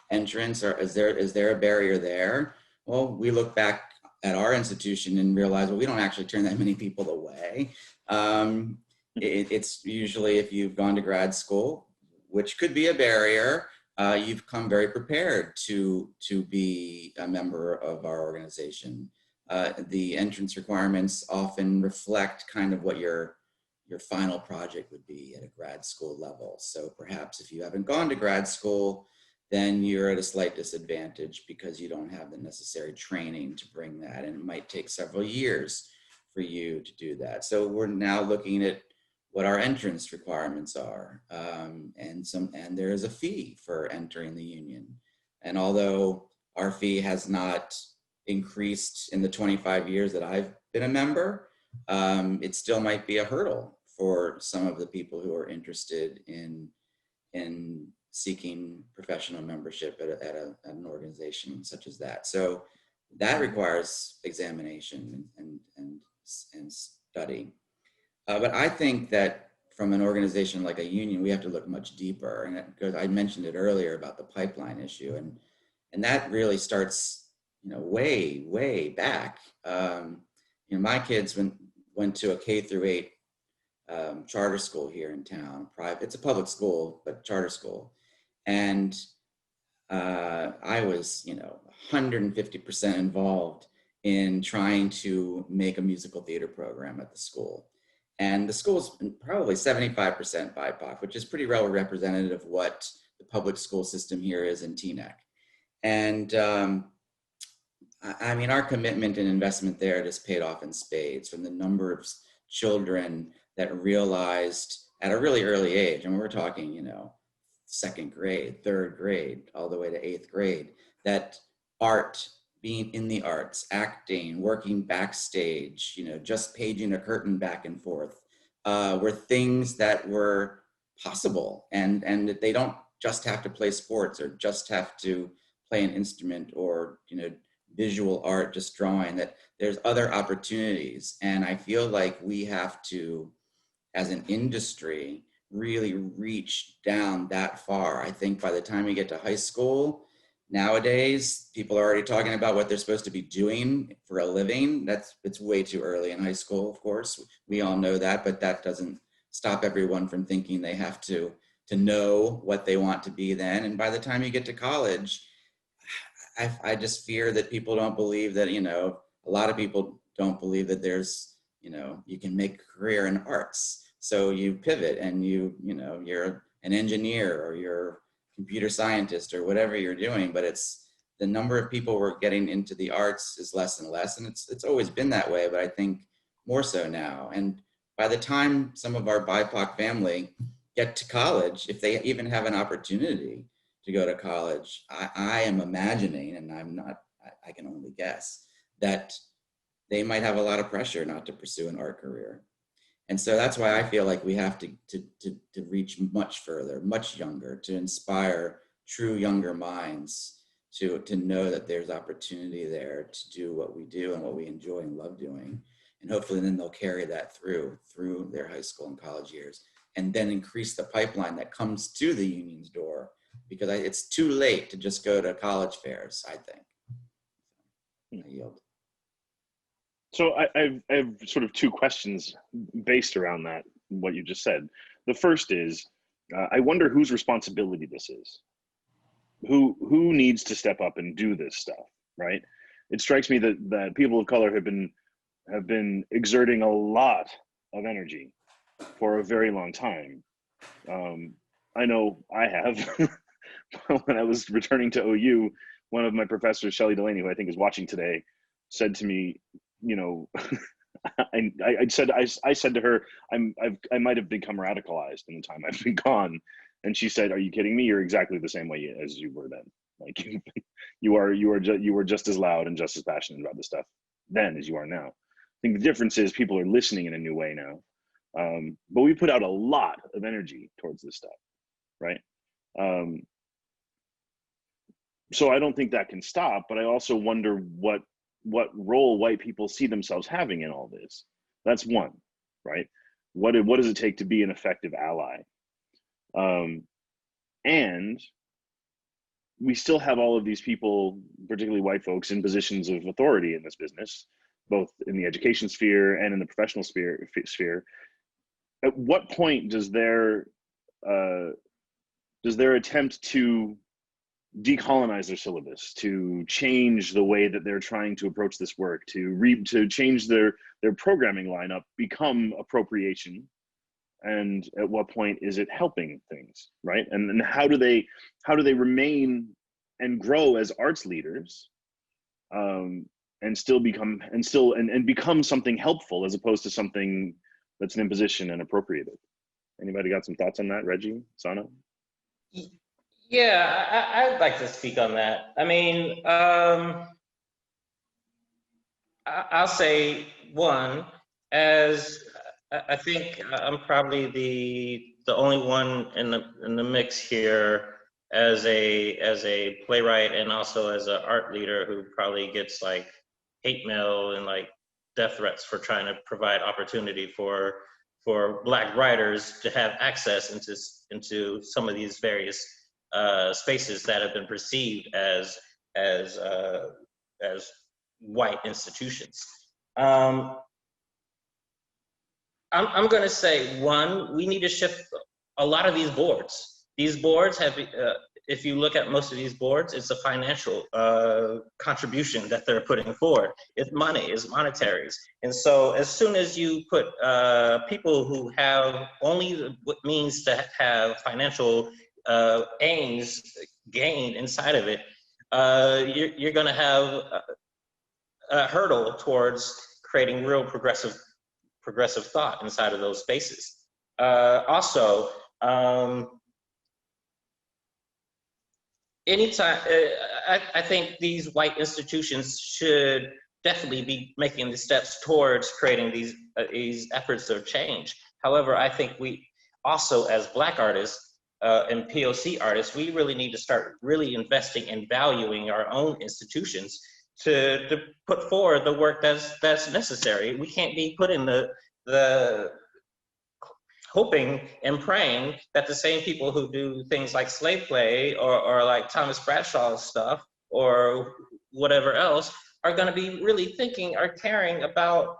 Speaker 5: entrance, or is there a barrier there? Well, we look back at our institution and realize, well, we don't actually turn that many people away. It's usually, if you've gone to grad school, which could be a barrier, you've come very prepared to be a member of our organization. The entrance requirements often reflect kind of what your final project would be at a grad school level. So perhaps if you haven't gone to grad school, then you're at a slight disadvantage because you don't have the necessary training to bring that. And it might take several years for you to do that. So we're now looking at what our entrance requirements are. And there is a fee for entering the union. And although our fee has not increased in the 25 years that I've been a member, it still might be a hurdle for some of the people who are interested in seeking professional membership at an organization such as that. So that requires examination and study. But I think that from an organization like a union, we have to look much deeper. And because I mentioned it earlier about the pipeline issue, and that really starts, way back. My kids went to a K through 8 charter school here in town. It's a public school, but charter school. And I was, 150% involved in trying to make a musical theater program at the school. And the school's probably 75% BIPOC, which is pretty well representative of what the public school system here is in Teaneck. And I mean, our commitment and investment there just paid off in spades, from the number of children that realized at a really early age, and we're talking, second grade, third grade, all the way to eighth grade, that art, being in the arts, acting, working backstage, just paging a curtain back and forth, were things that were possible, and that they don't just have to play sports or just have to play an instrument or, visual art, just drawing, that there's other opportunities. And I feel like we have to, as an industry, really reach down that far. I think by the time we get to high school, nowadays, people are already talking about what they're supposed to be doing for a living. It's way too early in high school, of course. We all know that, but that doesn't stop everyone from thinking they have to know what they want to be then. And by the time you get to college, I just fear that people don't believe that, a lot of people don't believe that there's, you can make a career in arts. So you pivot and you're an engineer or you're a computer scientist or whatever you're doing, but it's the number of people who are getting into the arts is less and less. And it's always been that way, but I think more so now. And by the time some of our BIPOC family get to college, if they even have an opportunity to go to college, I am imagining, and I can only guess, that they might have a lot of pressure not to pursue an art career. And so that's why I feel like we have to reach much further, much younger, to inspire true younger minds to know that there's opportunity there to do what we do and what we enjoy and love doing. And hopefully then they'll carry that through their high school and college years, and then increase the pipeline that comes to the union's door, because it's too late to just go to college fairs, I think. I yield.
Speaker 1: So I have sort of two questions based around that, what you just said. The first is, I wonder whose responsibility this is. Who needs to step up and do this stuff, right? It strikes me that people of color have been exerting a lot of energy for a very long time. I know I have. When I was returning to OU, one of my professors, Shelley Delaney, who I think is watching today, said to me, I said to her, I might have become radicalized in the time I've been gone, and she said, "Are you kidding me? You're exactly the same way as you were then. Like you were just as loud and just as passionate about this stuff then as you are now. I think the difference is people are listening in a new way now, but we put out a lot of energy towards this stuff, right?" So I don't think that can stop, but I also wonder what role white people see themselves having in all this. That's one, right? What does it take to be an effective ally? And we still have all of these people, particularly white folks, in positions of authority in this business, both in the education sphere and in the professional sphere. At what point does their attempt to decolonize their syllabus, to change the way that they're trying to approach this work, to change their programming lineup, become appropriation? And at what point is it helping things, right? And how do they remain and grow as arts leaders, and become something helpful as opposed to something that's an imposition and appropriated? Anybody got some thoughts on that? Reggie, Sana?
Speaker 6: Yeah, I'd like to speak on that. I mean, I'll say one, as I think I'm probably the only one in the mix here as a playwright and also as an art leader who probably gets like hate mail and like death threats for trying to provide opportunity for Black writers to have access into some of these various spaces that have been perceived as white institutions. I'm going to say, one, we need to shift a lot of these boards. These boards have, if you look at most of these boards, it's a financial contribution that they're putting forward. It's money, it's monetaries. And so as soon as you put people who have only what means to have financial aims gained inside of it, you're going to have a hurdle towards creating real progressive thought inside of those spaces. Also, anytime, I think these white institutions should definitely be making the steps towards creating these efforts of change. However, I think we also, as Black artists and POC artists, we really need to start really investing in valuing our own institutions to put forward the work that's necessary. We can't be putting the hoping and praying that the same people who do things like slave play or like Thomas Bradshaw's stuff or whatever else are going to be really thinking or caring about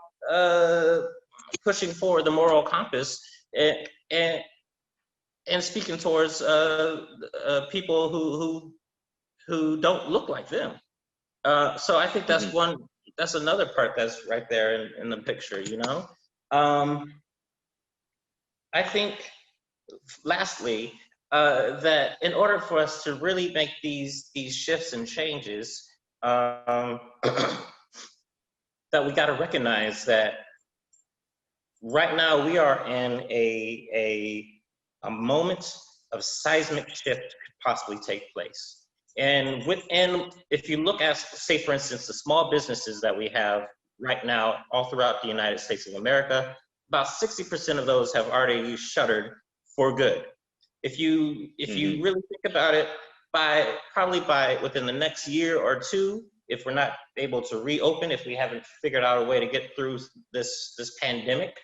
Speaker 6: pushing forward the moral compass and speaking towards people who don't look like them. So I think that's another part that's right there in the picture, you know? I think, lastly, that in order for us to really make these shifts and changes, that we got to recognize that right now we are in a moment of seismic shift could possibly take place. And if you look at, say, for instance, the small businesses that we have right now all throughout the United States of America, about 60% of those have already shuttered for good. If you really think about it, probably within the next year or two, if we're not able to reopen, if we haven't figured out a way to get through this pandemic,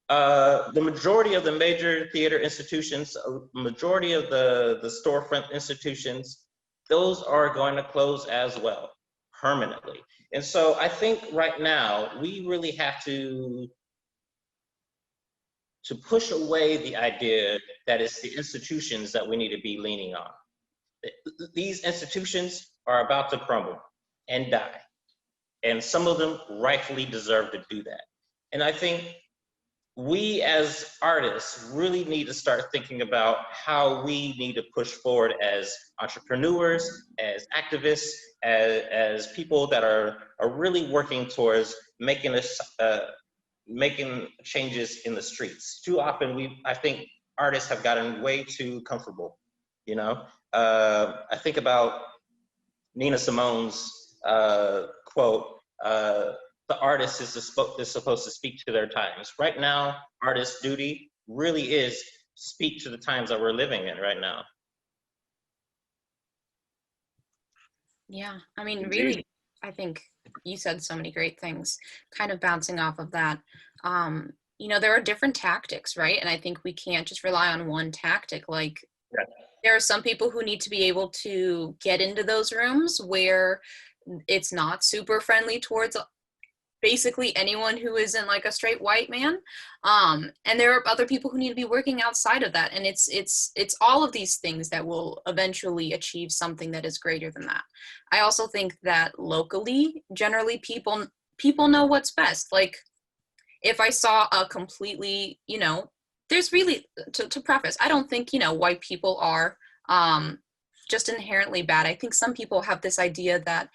Speaker 6: the majority of the major theater institutions, majority of the storefront institutions, those are going to close as well, permanently. And so I think right now, we really have to push away the idea that it's the institutions that we need to be leaning on. These institutions are about to crumble and die. And some of them rightfully deserve to do that. And I think we as artists really need to start thinking about how we need to push forward as entrepreneurs, as activists, as people that are really working towards making changes in the streets. Too often, I think artists have gotten way too comfortable, you know? I think about Nina Simone's quote, the artist is supposed to speak to their times. Right now, artist's duty really is speak to the times that we're living in right now.
Speaker 7: Yeah, I mean,
Speaker 1: Indeed.
Speaker 7: really, I think you said so many great things, kind of bouncing off of that. You know, there are different tactics, right? And I think we can't just rely on one tactic. Like,
Speaker 6: Yeah.
Speaker 7: There are some people who need to be able to get into those rooms where it's not super friendly towards basically anyone who isn't like a straight white man. And there are other people who need to be working outside of that. And it's all of these things that will eventually achieve something that is greater than that. I also think that locally, generally people know what's best. Like if I saw a completely, you know, there's really, to preface, I don't think, you know, white people are just inherently bad. I think some people have this idea that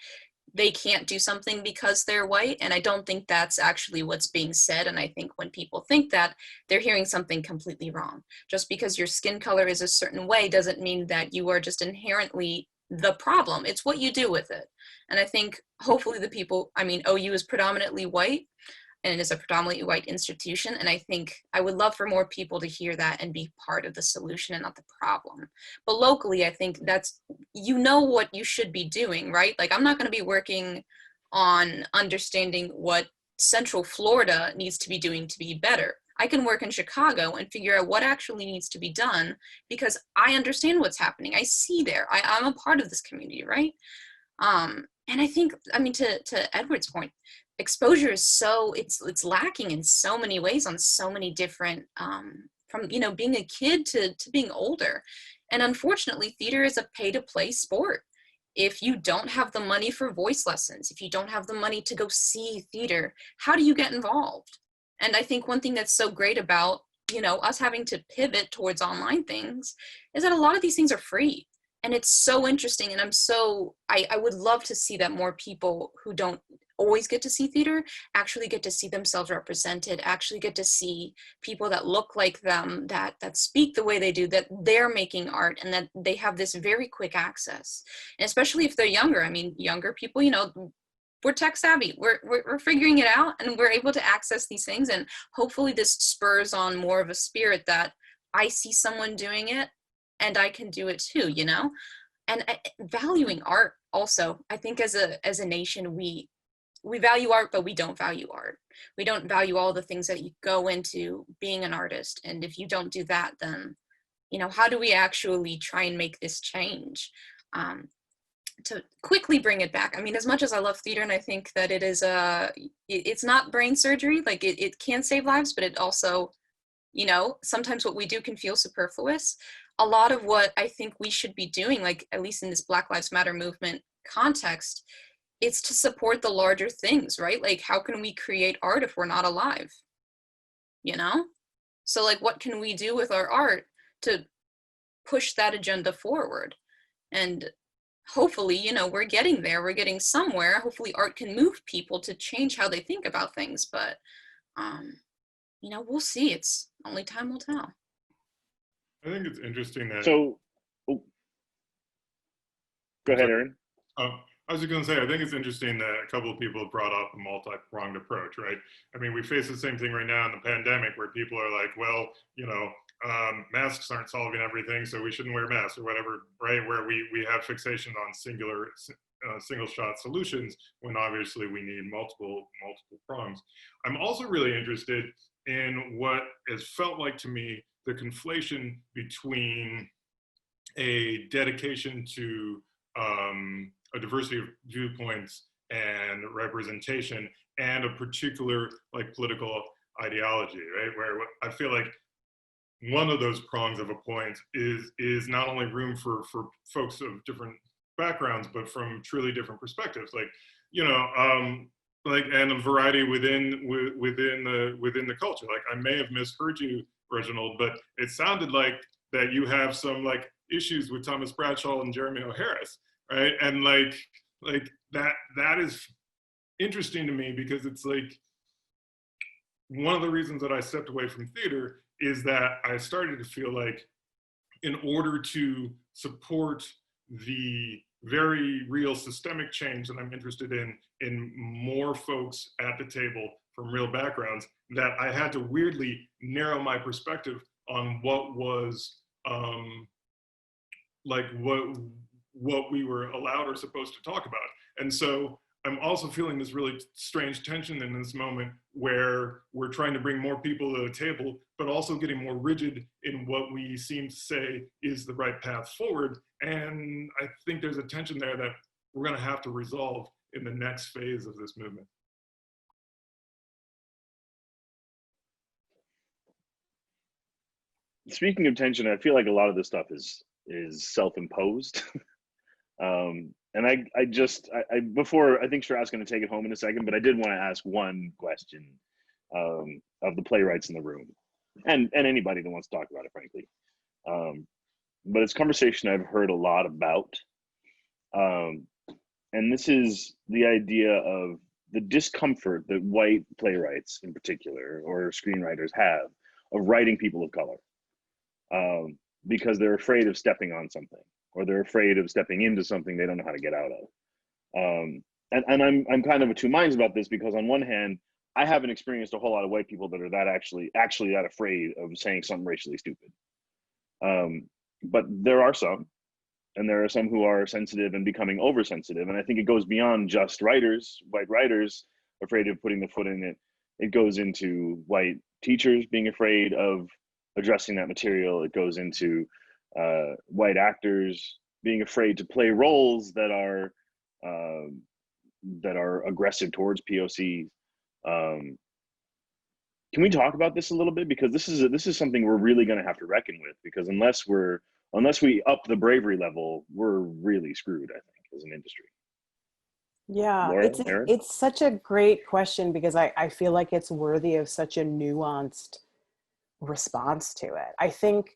Speaker 7: they can't do something because they're white, and I don't think that's actually what's being said. And I think when people think that, they're hearing something completely wrong. Just because your skin color is a certain way doesn't mean that you are just inherently the problem. It's what you do with it. And I think hopefully the people, I mean, OU is predominantly white, and it is a predominantly white institution. And I think I would love for more people to hear that and be part of the solution and not the problem. But locally, I think that's, you know what you should be doing, right? Like I'm not going to be working on understanding what Central Florida needs to be doing to be better. I can work in Chicago and figure out what actually needs to be done because I understand what's happening. I see there, I'm a part of this community, right? And I think, I mean, to Edward's point, exposure is so, it's lacking in so many ways on so many different, from, you know, being a kid to being older. And unfortunately, theater is a pay to play sport. If you don't have the money for voice lessons, if you don't have the money to go see theater, how do you get involved? And I think one thing that's so great about, you know, us having to pivot towards online things is that a lot of these things are free. And it's so interesting. And I would love to see that more people who don't always get to see theater actually get to see themselves represented, actually get to see people that look like them, that speak the way they do, that they're making art, and that they have this very quick access. And especially if they're younger. I mean, younger people, you know, we're tech savvy, we're figuring it out, and we're able to access these things. And hopefully this spurs on more of a spirit that I see someone doing it and I can do it too, you know. And valuing art also, I think as a nation, we value art, but we don't value art. We don't value all the things that you go into being an artist. And if you don't do that, then, you know, how do we actually try and make this change? To quickly bring it back, I mean, as much as I love theater, and I think that it is it's not brain surgery, like it can save lives, but it also, you know, sometimes what we do can feel superfluous. A lot of what I think we should be doing, like at least in this Black Lives Matter movement context, it's to support the larger things, right? Like, how can we create art if we're not alive? You know? So like, what can we do with our art to push that agenda forward? And hopefully, you know, we're getting there, we're getting somewhere. Hopefully art can move people to change how they think about things, but you know, we'll see. It's only time will tell.
Speaker 4: I think it's interesting that.
Speaker 1: So, oh, go ahead, Aaron.
Speaker 4: I was just going to say, I think it's interesting that a couple of people have brought up a multi-pronged approach, right? I mean, we face the same thing right now in the pandemic where people are like, well, you know, masks aren't solving everything, so we shouldn't wear masks or whatever, right? Where we have fixation on single shot solutions when obviously we need multiple prongs. I'm also really interested in what has felt like to me the conflation between a dedication to a diversity of viewpoints and representation and a particular like political ideology, right? Where I feel like one of those prongs of a point is not only room for folks of different backgrounds, but from truly different perspectives. Like, you know, like, and a variety within the culture. Like, I may have misheard you, Reginald, but it sounded like that you have some like issues with Thomas Bradshaw and Jeremy O. Harris, right? And like that is interesting to me because it's like one of the reasons that I stepped away from theater is that I started to feel like in order to support the very real systemic change that I'm interested in more folks at the table from real backgrounds, that I had to weirdly narrow my perspective on what was like what we were allowed or supposed to talk about. And so I'm also feeling this really strange tension in this moment where we're trying to bring more people to the table, but also getting more rigid in what we seem to say is the right path forward. And I think there's a tension there that we're going to have to resolve in the next phase of this movement.
Speaker 1: Speaking of tension, I feel like a lot of this stuff is self-imposed. And I before, I think Shiraz's going to take it home in a second, but I did want to ask one question of the playwrights in the room, and anybody that wants to talk about it, frankly. But it's a conversation I've heard a lot about, and this is the idea of the discomfort that white playwrights, in particular, or screenwriters have of writing people of color, because they're afraid of stepping on something, or they're afraid of stepping into something they don't know how to get out of. And I'm kind of of two minds about this, because on one hand, I haven't experienced a whole lot of white people that are that actually that afraid of saying something racially stupid. But there are some, and there are some who are sensitive and becoming oversensitive. And I think it goes beyond just writers, white writers afraid of putting the foot in it. It goes into white teachers being afraid of addressing that material. It goes into white actors being afraid to play roles that are that are aggressive towards POC. Can we talk about this a little bit, because this is something we're really going to have to reckon with, because unless we up the bravery level, we're really screwed, I think, as an industry.
Speaker 3: Yeah,
Speaker 1: Laura, Aaron?
Speaker 3: it's such a great question, because I feel like it's worthy of such a nuanced response to it. I think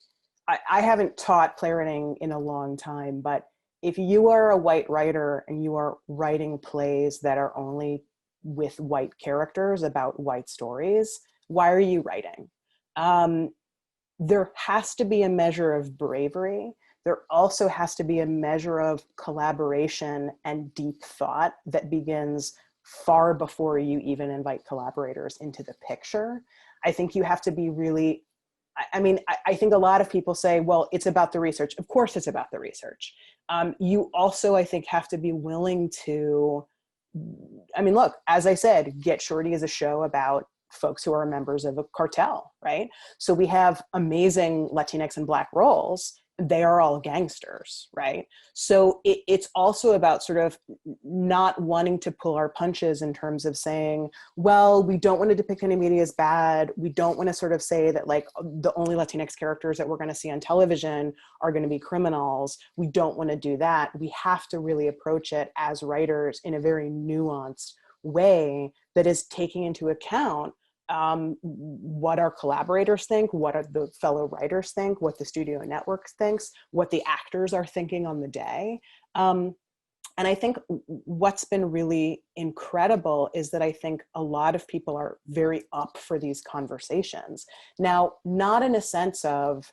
Speaker 3: I haven't taught playwriting in a long time, but if you are a white writer and you are writing plays that are only with white characters about white stories, why are you writing? There has to be a measure of bravery. There also has to be a measure of collaboration and deep thought that begins far before you even invite collaborators into the picture. I think you have to be really, I think a lot of people say, well, it's about the research. Of course it's about the research. You also, I think, have to be willing to, look, as I said, Get Shorty is a show about folks who are members of a cartel, right? So we have amazing Latinx and Black roles. They are all gangsters, right? So it's also about sort of not wanting to pull our punches in terms of saying, well, we don't want to depict any media as bad. We don't want to sort of say that like the only Latinx characters that we're going to see on television are going to be criminals. We don't want to do that. We have to really approach it as writers in a very nuanced way that is taking into account what our collaborators think, what are the fellow writers think, what the studio network thinks, what the actors are thinking on the day. And I think what's been really incredible is that I think a lot of people are very up for these conversations. Now, not in a sense of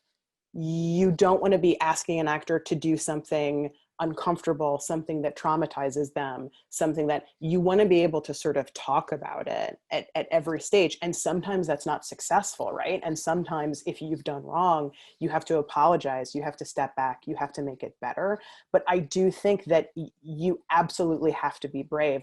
Speaker 3: you don't want to be asking an actor to do something uncomfortable, something that traumatizes them, something that you want to be able to sort of talk about it at every stage. And sometimes that's not successful, right? And sometimes if you've done wrong, you have to apologize, you have to step back, you have to make it better. But I do think that you absolutely have to be brave.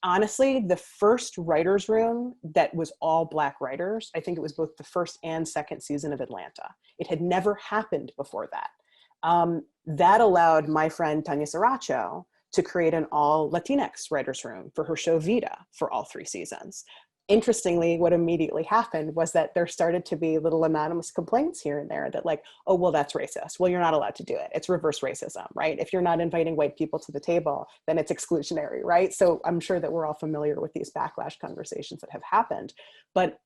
Speaker 3: Honestly, the first writer's room that was all Black writers, I think it was both the first and second season of Atlanta. It had never happened before that. That allowed my friend Tanya Saracho to create an all Latinx writer's room for her show Vida for all 3 seasons. Interestingly, what immediately happened was that there started to be little anonymous complaints here and there that like, oh, well, that's racist. Well, you're not allowed to do it. It's reverse racism, right? If you're not inviting white people to the table, then it's exclusionary, right? So I'm sure that we're all familiar with these backlash conversations that have happened. But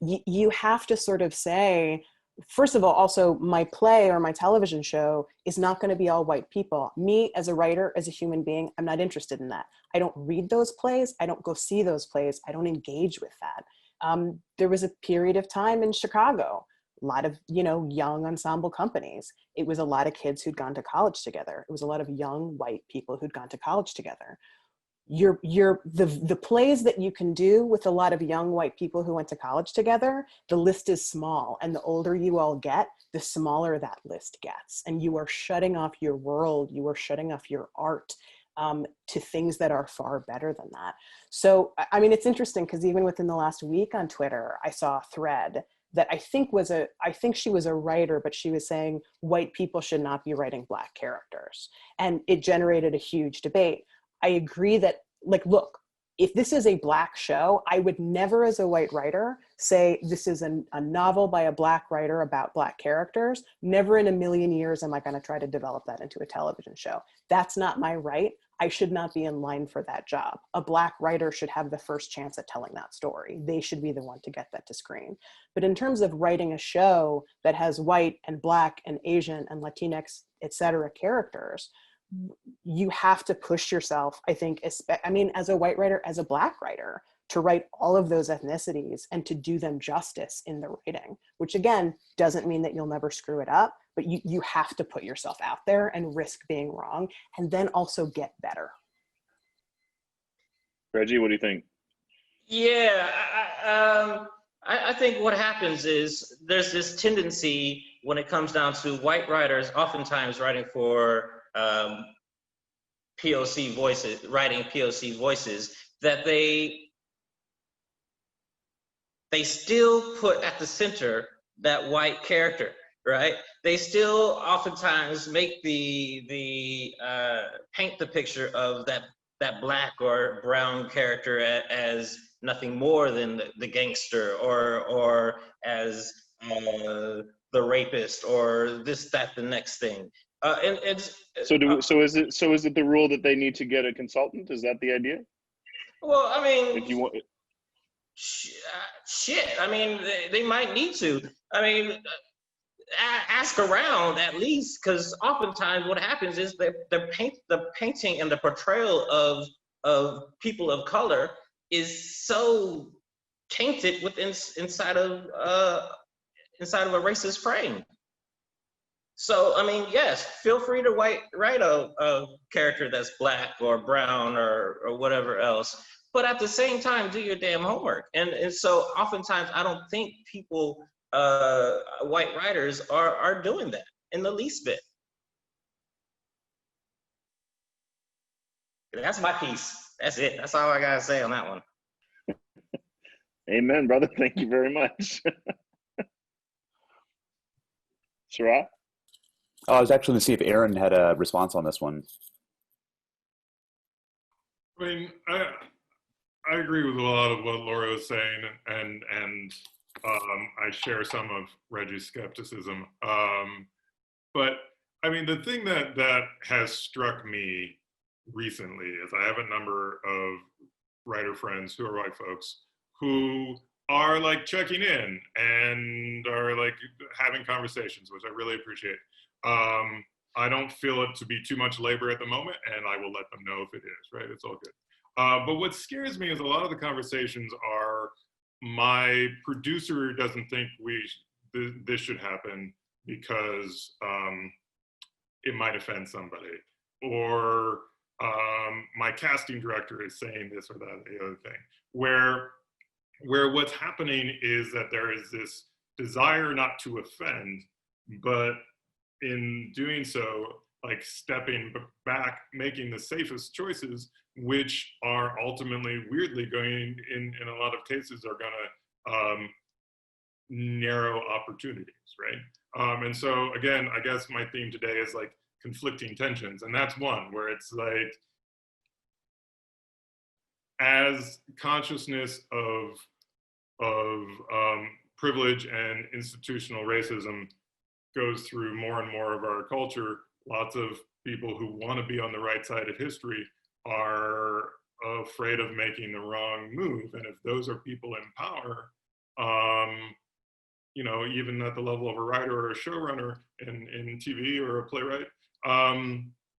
Speaker 3: you have to sort of say, first of all, also my play or my television show is not going to be all white people. Me as a writer, as a human being, I'm not interested in that. I don't read those plays. I don't go see those plays. I don't engage with that. There was a period of time in Chicago, a lot of, young ensemble companies. It was a lot of kids who'd gone to college together. It was a lot of young white people who'd gone to college together. The plays that you can do with a lot of young white people who went to college together, the list is small, and the older you all get, the smaller that list gets, and you are shutting off your world, you are shutting off your art to things that are far better than that. So it's interesting because even within the last week on Twitter, I saw a thread that I think she was a writer, but she was saying white people should not be writing Black characters, and it generated a huge debate. I agree that, look, if this is a Black show, I would never as a white writer say this is a novel by a Black writer about Black characters. Never in a million years am I going to try to develop that into a television show. That's not my right. I should not be in line for that job. A Black writer should have the first chance at telling that story. They should be the one to get that to screen. But in terms of writing a show that has white and Black and Asian and Latinx, et cetera, characters, you have to push yourself, I think, as a white writer, as a Black writer, to write all of those ethnicities and to do them justice in the writing, which again, doesn't mean that you'll never screw it up, but you have to put yourself out there and risk being wrong and then also get better.
Speaker 1: Reggie, what do you think?
Speaker 6: Yeah, I think what happens is there's this tendency when it comes down to white writers, oftentimes writing for POC voices, writing POC voices, that they still put at the center that white character, right? They still oftentimes make the paint the picture of that that Black or brown character as nothing more than the gangster, or as the rapist, or this, that, the next thing. And it's
Speaker 1: so is it the rule that they need to get a consultant? Is that the idea?
Speaker 6: well, I mean,
Speaker 1: If you want,
Speaker 6: shit. I mean, they might need to. I mean, ask around at least, because oftentimes what happens is the painting and the portrayal of people of color is so tainted inside of a racist frame. So I mean, yes, feel free to write a character that's Black or brown or whatever else, but at the same time, do your damn homework. And so oftentimes I don't think people, white writers, are doing that in the least bit. That's my piece. That's it. That's all I gotta say on that one.
Speaker 1: amen, brother. Thank you very much. Sarah?
Speaker 2: Oh, I was actually going to see if Aaron had a response on this one.
Speaker 4: I mean, I agree with a lot of what Laura was saying, and I share some of Reggie's skepticism. But I mean, the thing that has struck me recently is I have a number of writer friends who are white folks who are like checking in and are like having conversations, which I really appreciate. I don't feel it to be too much labor at the moment, and I will let them know if it is, right? It's all good. But what scares me is a lot of the conversations are, my producer doesn't think this should happen because it might offend somebody, or my casting director is saying this or that, the other thing, where what's happening is that there is this desire not to offend, but in doing so, like stepping back, making the safest choices, which are ultimately, weirdly, going in a lot of cases, are gonna narrow opportunities, right? And so again, I guess my theme today is like conflicting tensions, and that's one where it's like, as consciousness of privilege and institutional racism goes through more and more of our culture, lots of people who want to be on the right side of history are afraid of making the wrong move. And if those are people in power, you know, even at the level of a writer or a showrunner in TV or a playwright,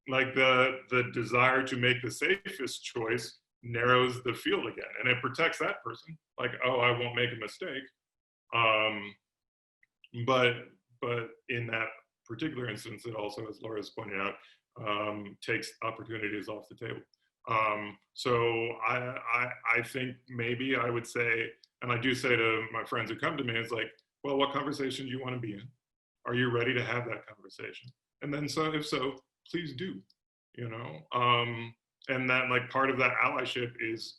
Speaker 4: like the desire to make the safest choice narrows the field again, and it protects that person. Like, oh, I won't make a mistake. But in that particular instance, it also, as Laura's pointed out, takes opportunities off the table. So I think maybe I would say, and I do say to my friends who come to me, it's like, well, what conversation do you want to be in? Are you ready to have that conversation? And then, so if so, please do, you know? And that, like, part of that allyship is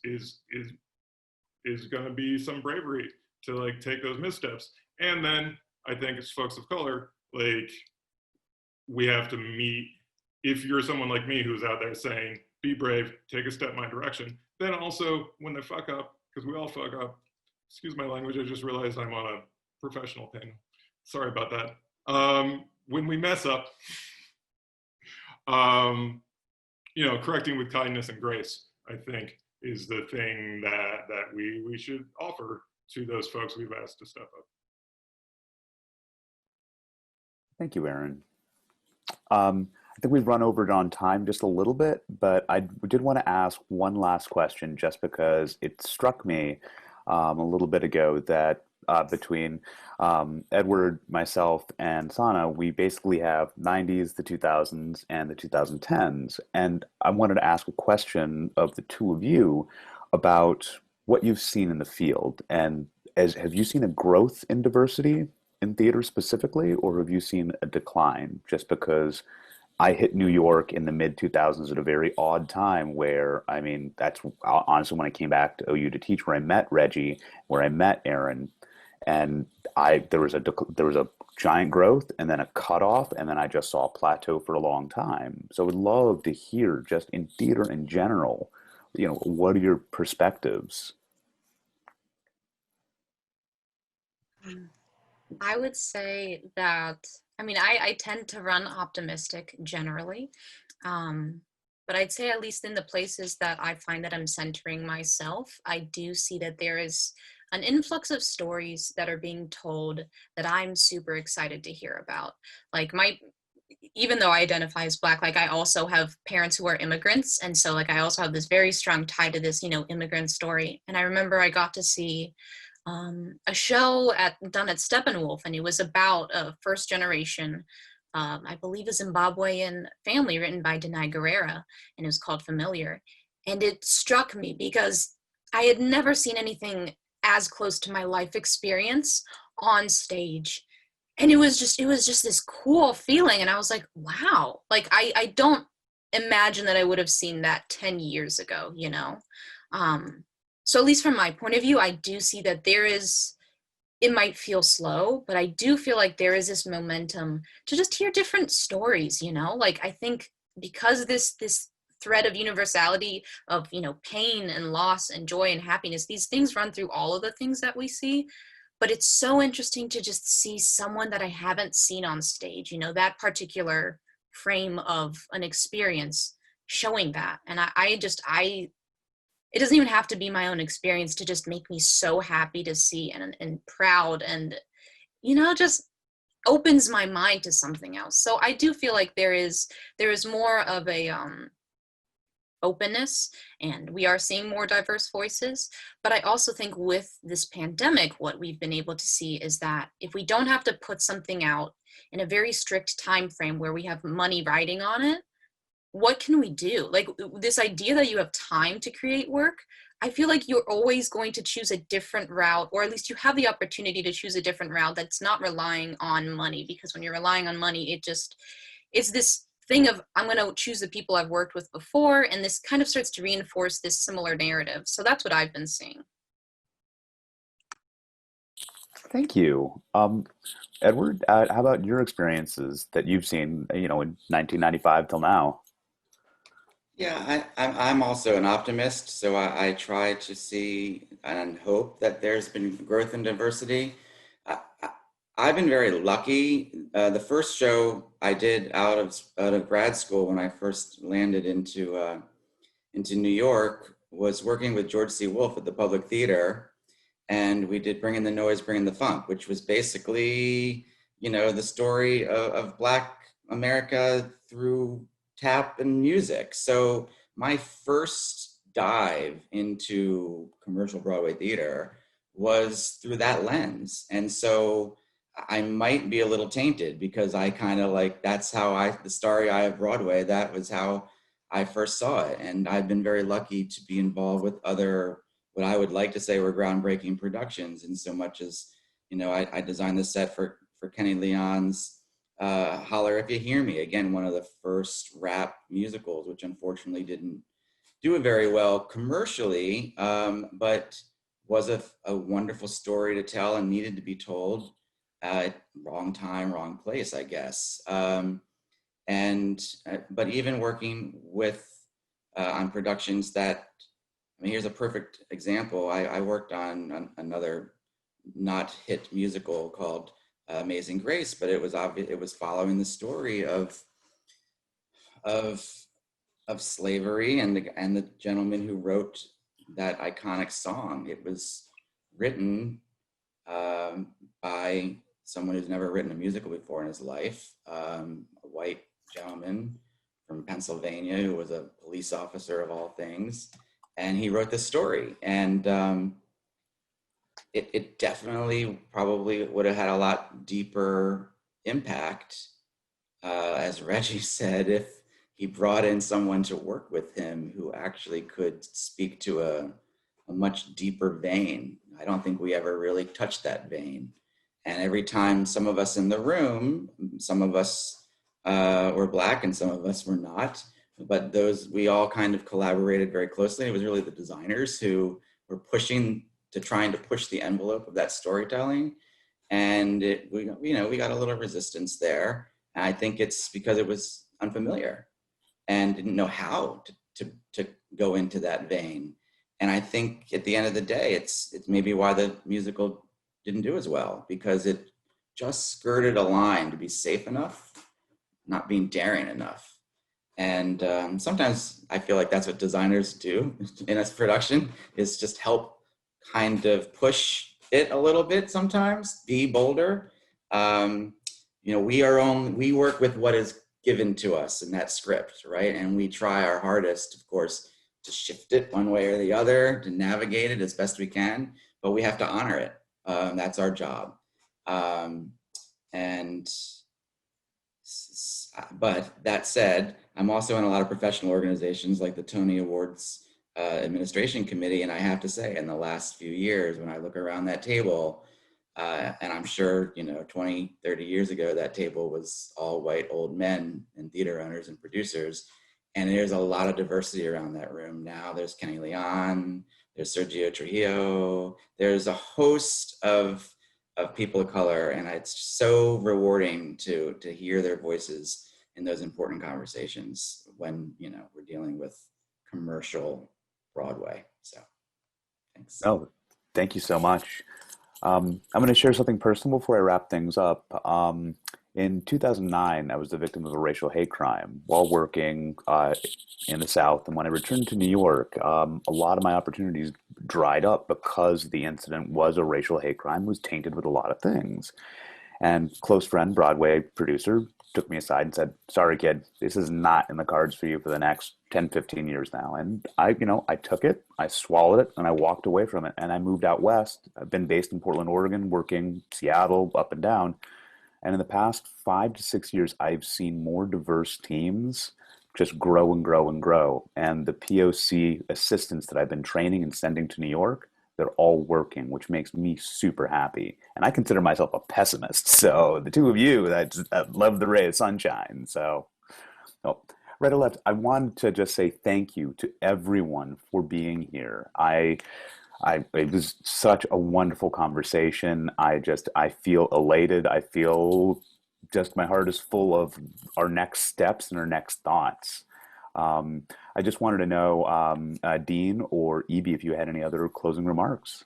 Speaker 4: going to be some bravery to like take those missteps. And then I think as folks of color, like, we have to meet, if you're someone like me who's out there saying, be brave, take a step my direction, then also when they fuck up, because we all fuck up, excuse my language, I just realized I'm on a professional panel. Sorry about that. When we mess up, you know, correcting with kindness and grace, I think, is the thing that we should offer to those folks we've asked to step up.
Speaker 2: Thank you, Aaron. I think we've run over it on time just a little bit, but I did want to ask one last question, just because it struck me a little bit ago that between Edward, myself, and Sana, we basically have 90s, the 2000s, and the 2010s. And I wanted to ask a question of the two of you about what you've seen in the field. And have you seen a growth in diversity in theater specifically, or have you seen a decline? Just because I hit New York in the mid 2000s at a very odd time where, I mean, that's honestly when I came back to OU to teach, where I met Reggie, where I met Aaron, and there was a giant growth and then a cutoff, and then I just saw a plateau for a long time. So I would love to hear, just in theater in general, what are your perspectives?
Speaker 7: I would say that, I mean, I tend to run optimistic generally. But I'd say at least in the places that I find that I'm centering myself, I do see that there is an influx of stories that are being told that I'm super excited to hear about. Like even though I identify as Black, like I also have parents who are immigrants. And so like I also have this very strong tie to this, immigrant story. And I remember I got to see a show done at Steppenwolf, and it was about a first generation, I believe, a Zimbabwean family written by Denai Guerrera, and it was called Familiar. And it struck me because I had never seen anything as close to my life experience on stage. And it was just this cool feeling. And I was like, wow, like I don't imagine that I would have seen that 10 years ago, So at least from my point of view, I do see that it might feel slow, but I do feel like there is this momentum to just hear different stories, Like I think because this thread of universality of, pain and loss and joy and happiness, these things run through all of the things that we see. But it's so interesting to just see someone that I haven't seen on stage, that particular frame of an experience showing that. And it doesn't even have to be my own experience to just make me so happy to see and proud and, just opens my mind to something else. So I do feel like there is more of a openness, and we are seeing more diverse voices. But I also think with this pandemic, what we've been able to see is that if we don't have to put something out in a very strict time frame where we have money riding on it, what can we do? Like this idea that you have time to create work, I feel like you're always going to choose a different route, or at least you have the opportunity to choose a different route that's not relying on money. Because when you're relying on money, it's this thing of, I'm going to choose the people I've worked with before, and this kind of starts to reinforce this similar narrative. So that's what I've been seeing.
Speaker 2: Thank you. Edward, how about your experiences that you've seen, in 1995 till now?
Speaker 5: Yeah, I'm also an optimist, so I try to see and hope that there's been growth and diversity. I've been very lucky. The first show I did out of grad school when I first landed into New York was working with George C. Wolfe at the Public Theater, and we did Bring in the Noise, Bring in the Funk, which was basically, the story of Black America through tap and music. So my first dive into commercial Broadway theater was through that lens. And so I might be a little tainted because I kind of like, that's how the Starry Eye of Broadway, that was how I first saw it. And I've been very lucky to be involved with other, what I would like to say were groundbreaking productions, in so much as, I designed the set for Kenny Leon's Holler If You Hear Me, again, one of the first rap musicals, which unfortunately didn't do it very well commercially, but was a wonderful story to tell and needed to be told. Wrong time, wrong place, I guess. But even working with on productions that, here's a perfect example. I worked on another not hit musical called Amazing Grace, but it was following the story of slavery and the gentleman who wrote that iconic song. It was written by someone who's never written a musical before in his life, a white gentleman from Pennsylvania who was a police officer of all things, and he wrote this story. And it definitely probably would have had a lot deeper impact, as Reggie said, if he brought in someone to work with him who actually could speak to a much deeper vein. I don't think we ever really touched that vein. And every time some of us in the room, some of us were Black and some of us were not, but we all kind of collaborated very closely. It was really the designers who were trying to push the envelope of that storytelling. And we got a little resistance there. And I think it's because it was unfamiliar and didn't know how to go into that vein. And I think at the end of the day, it's maybe why the musical didn't do as well, because it just skirted a line to be safe enough, not being daring enough. And sometimes I feel like that's what designers do in a production, is just help kind of push it a little bit sometimes, be bolder. We work with what is given to us in that script, right? And we try our hardest, of course, to shift it one way or the other, to navigate it as best we can, but we have to honor it. That's our job. But that said, I'm also in a lot of professional organizations like the Tony Awards Administration Committee, and I have to say, in the last few years, when I look around that table, and I'm sure, 20, 30 years ago, that table was all white old men and theater owners and producers. And there's a lot of diversity around that room. Now there's Kenny Leon, there's Sergio Trujillo, there's a host of people of color. And it's so rewarding to hear their voices in those important conversations when, we're dealing with commercial Broadway. So thanks.
Speaker 2: Oh, thank you so much. I'm going to share something personal before I wrap things up. In 2009, I was the victim of a racial hate crime while working in the South. And when I returned to New York, a lot of my opportunities dried up because the incident was a racial hate crime, was tainted with a lot of things. And close friend, Broadway producer, took me aside and said, "Sorry, kid, this is not in the cards for you for the next 10, 15 years now." And I took it, I swallowed it, and I walked away from it. And I moved out west. I've been based in Portland, Oregon, working Seattle, up and down. And in the past 5 to 6 years, I've seen more diverse teams just grow and grow and grow. And the POC assistants that I've been training and sending to New York, they're all working, which makes me super happy. And I consider myself a pessimist. So the two of you, that love the ray of sunshine. So, right or left, I wanted to just say thank you to everyone for being here. It was such a wonderful conversation. I feel elated. I feel just my heart is full of our next steps and our next thoughts. I just wanted to know, Dean or Evie, if you had any other closing remarks.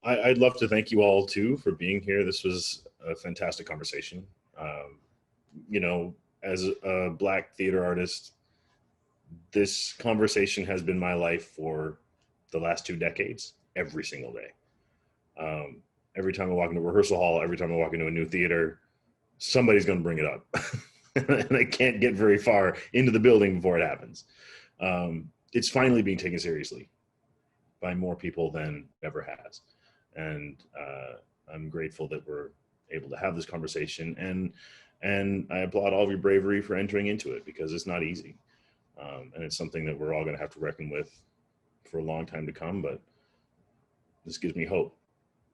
Speaker 8: I'd love to thank you all too for being here. This was a fantastic conversation. As a Black theater artist, this conversation has been my life for the last 2 decades, every single day. Every time I walk into a rehearsal hall, every time I walk into a new theater, somebody's going to bring it up. And I can't get very far into the building before it happens. It's finally being taken seriously by more people than it ever has. And I'm grateful that we're able to have this conversation. And I applaud all of your bravery for entering into it, because it's not easy. And it's something that we're all going to have to reckon with for a long time to come. But this gives me hope,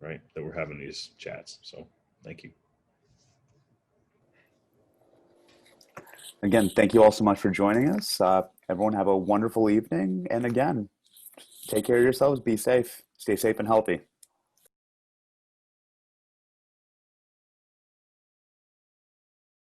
Speaker 8: right, that we're having these chats. So thank you.
Speaker 2: Again, thank you all so much for joining us. Everyone have a wonderful evening. And again, take care of yourselves. Be safe. Stay safe and healthy.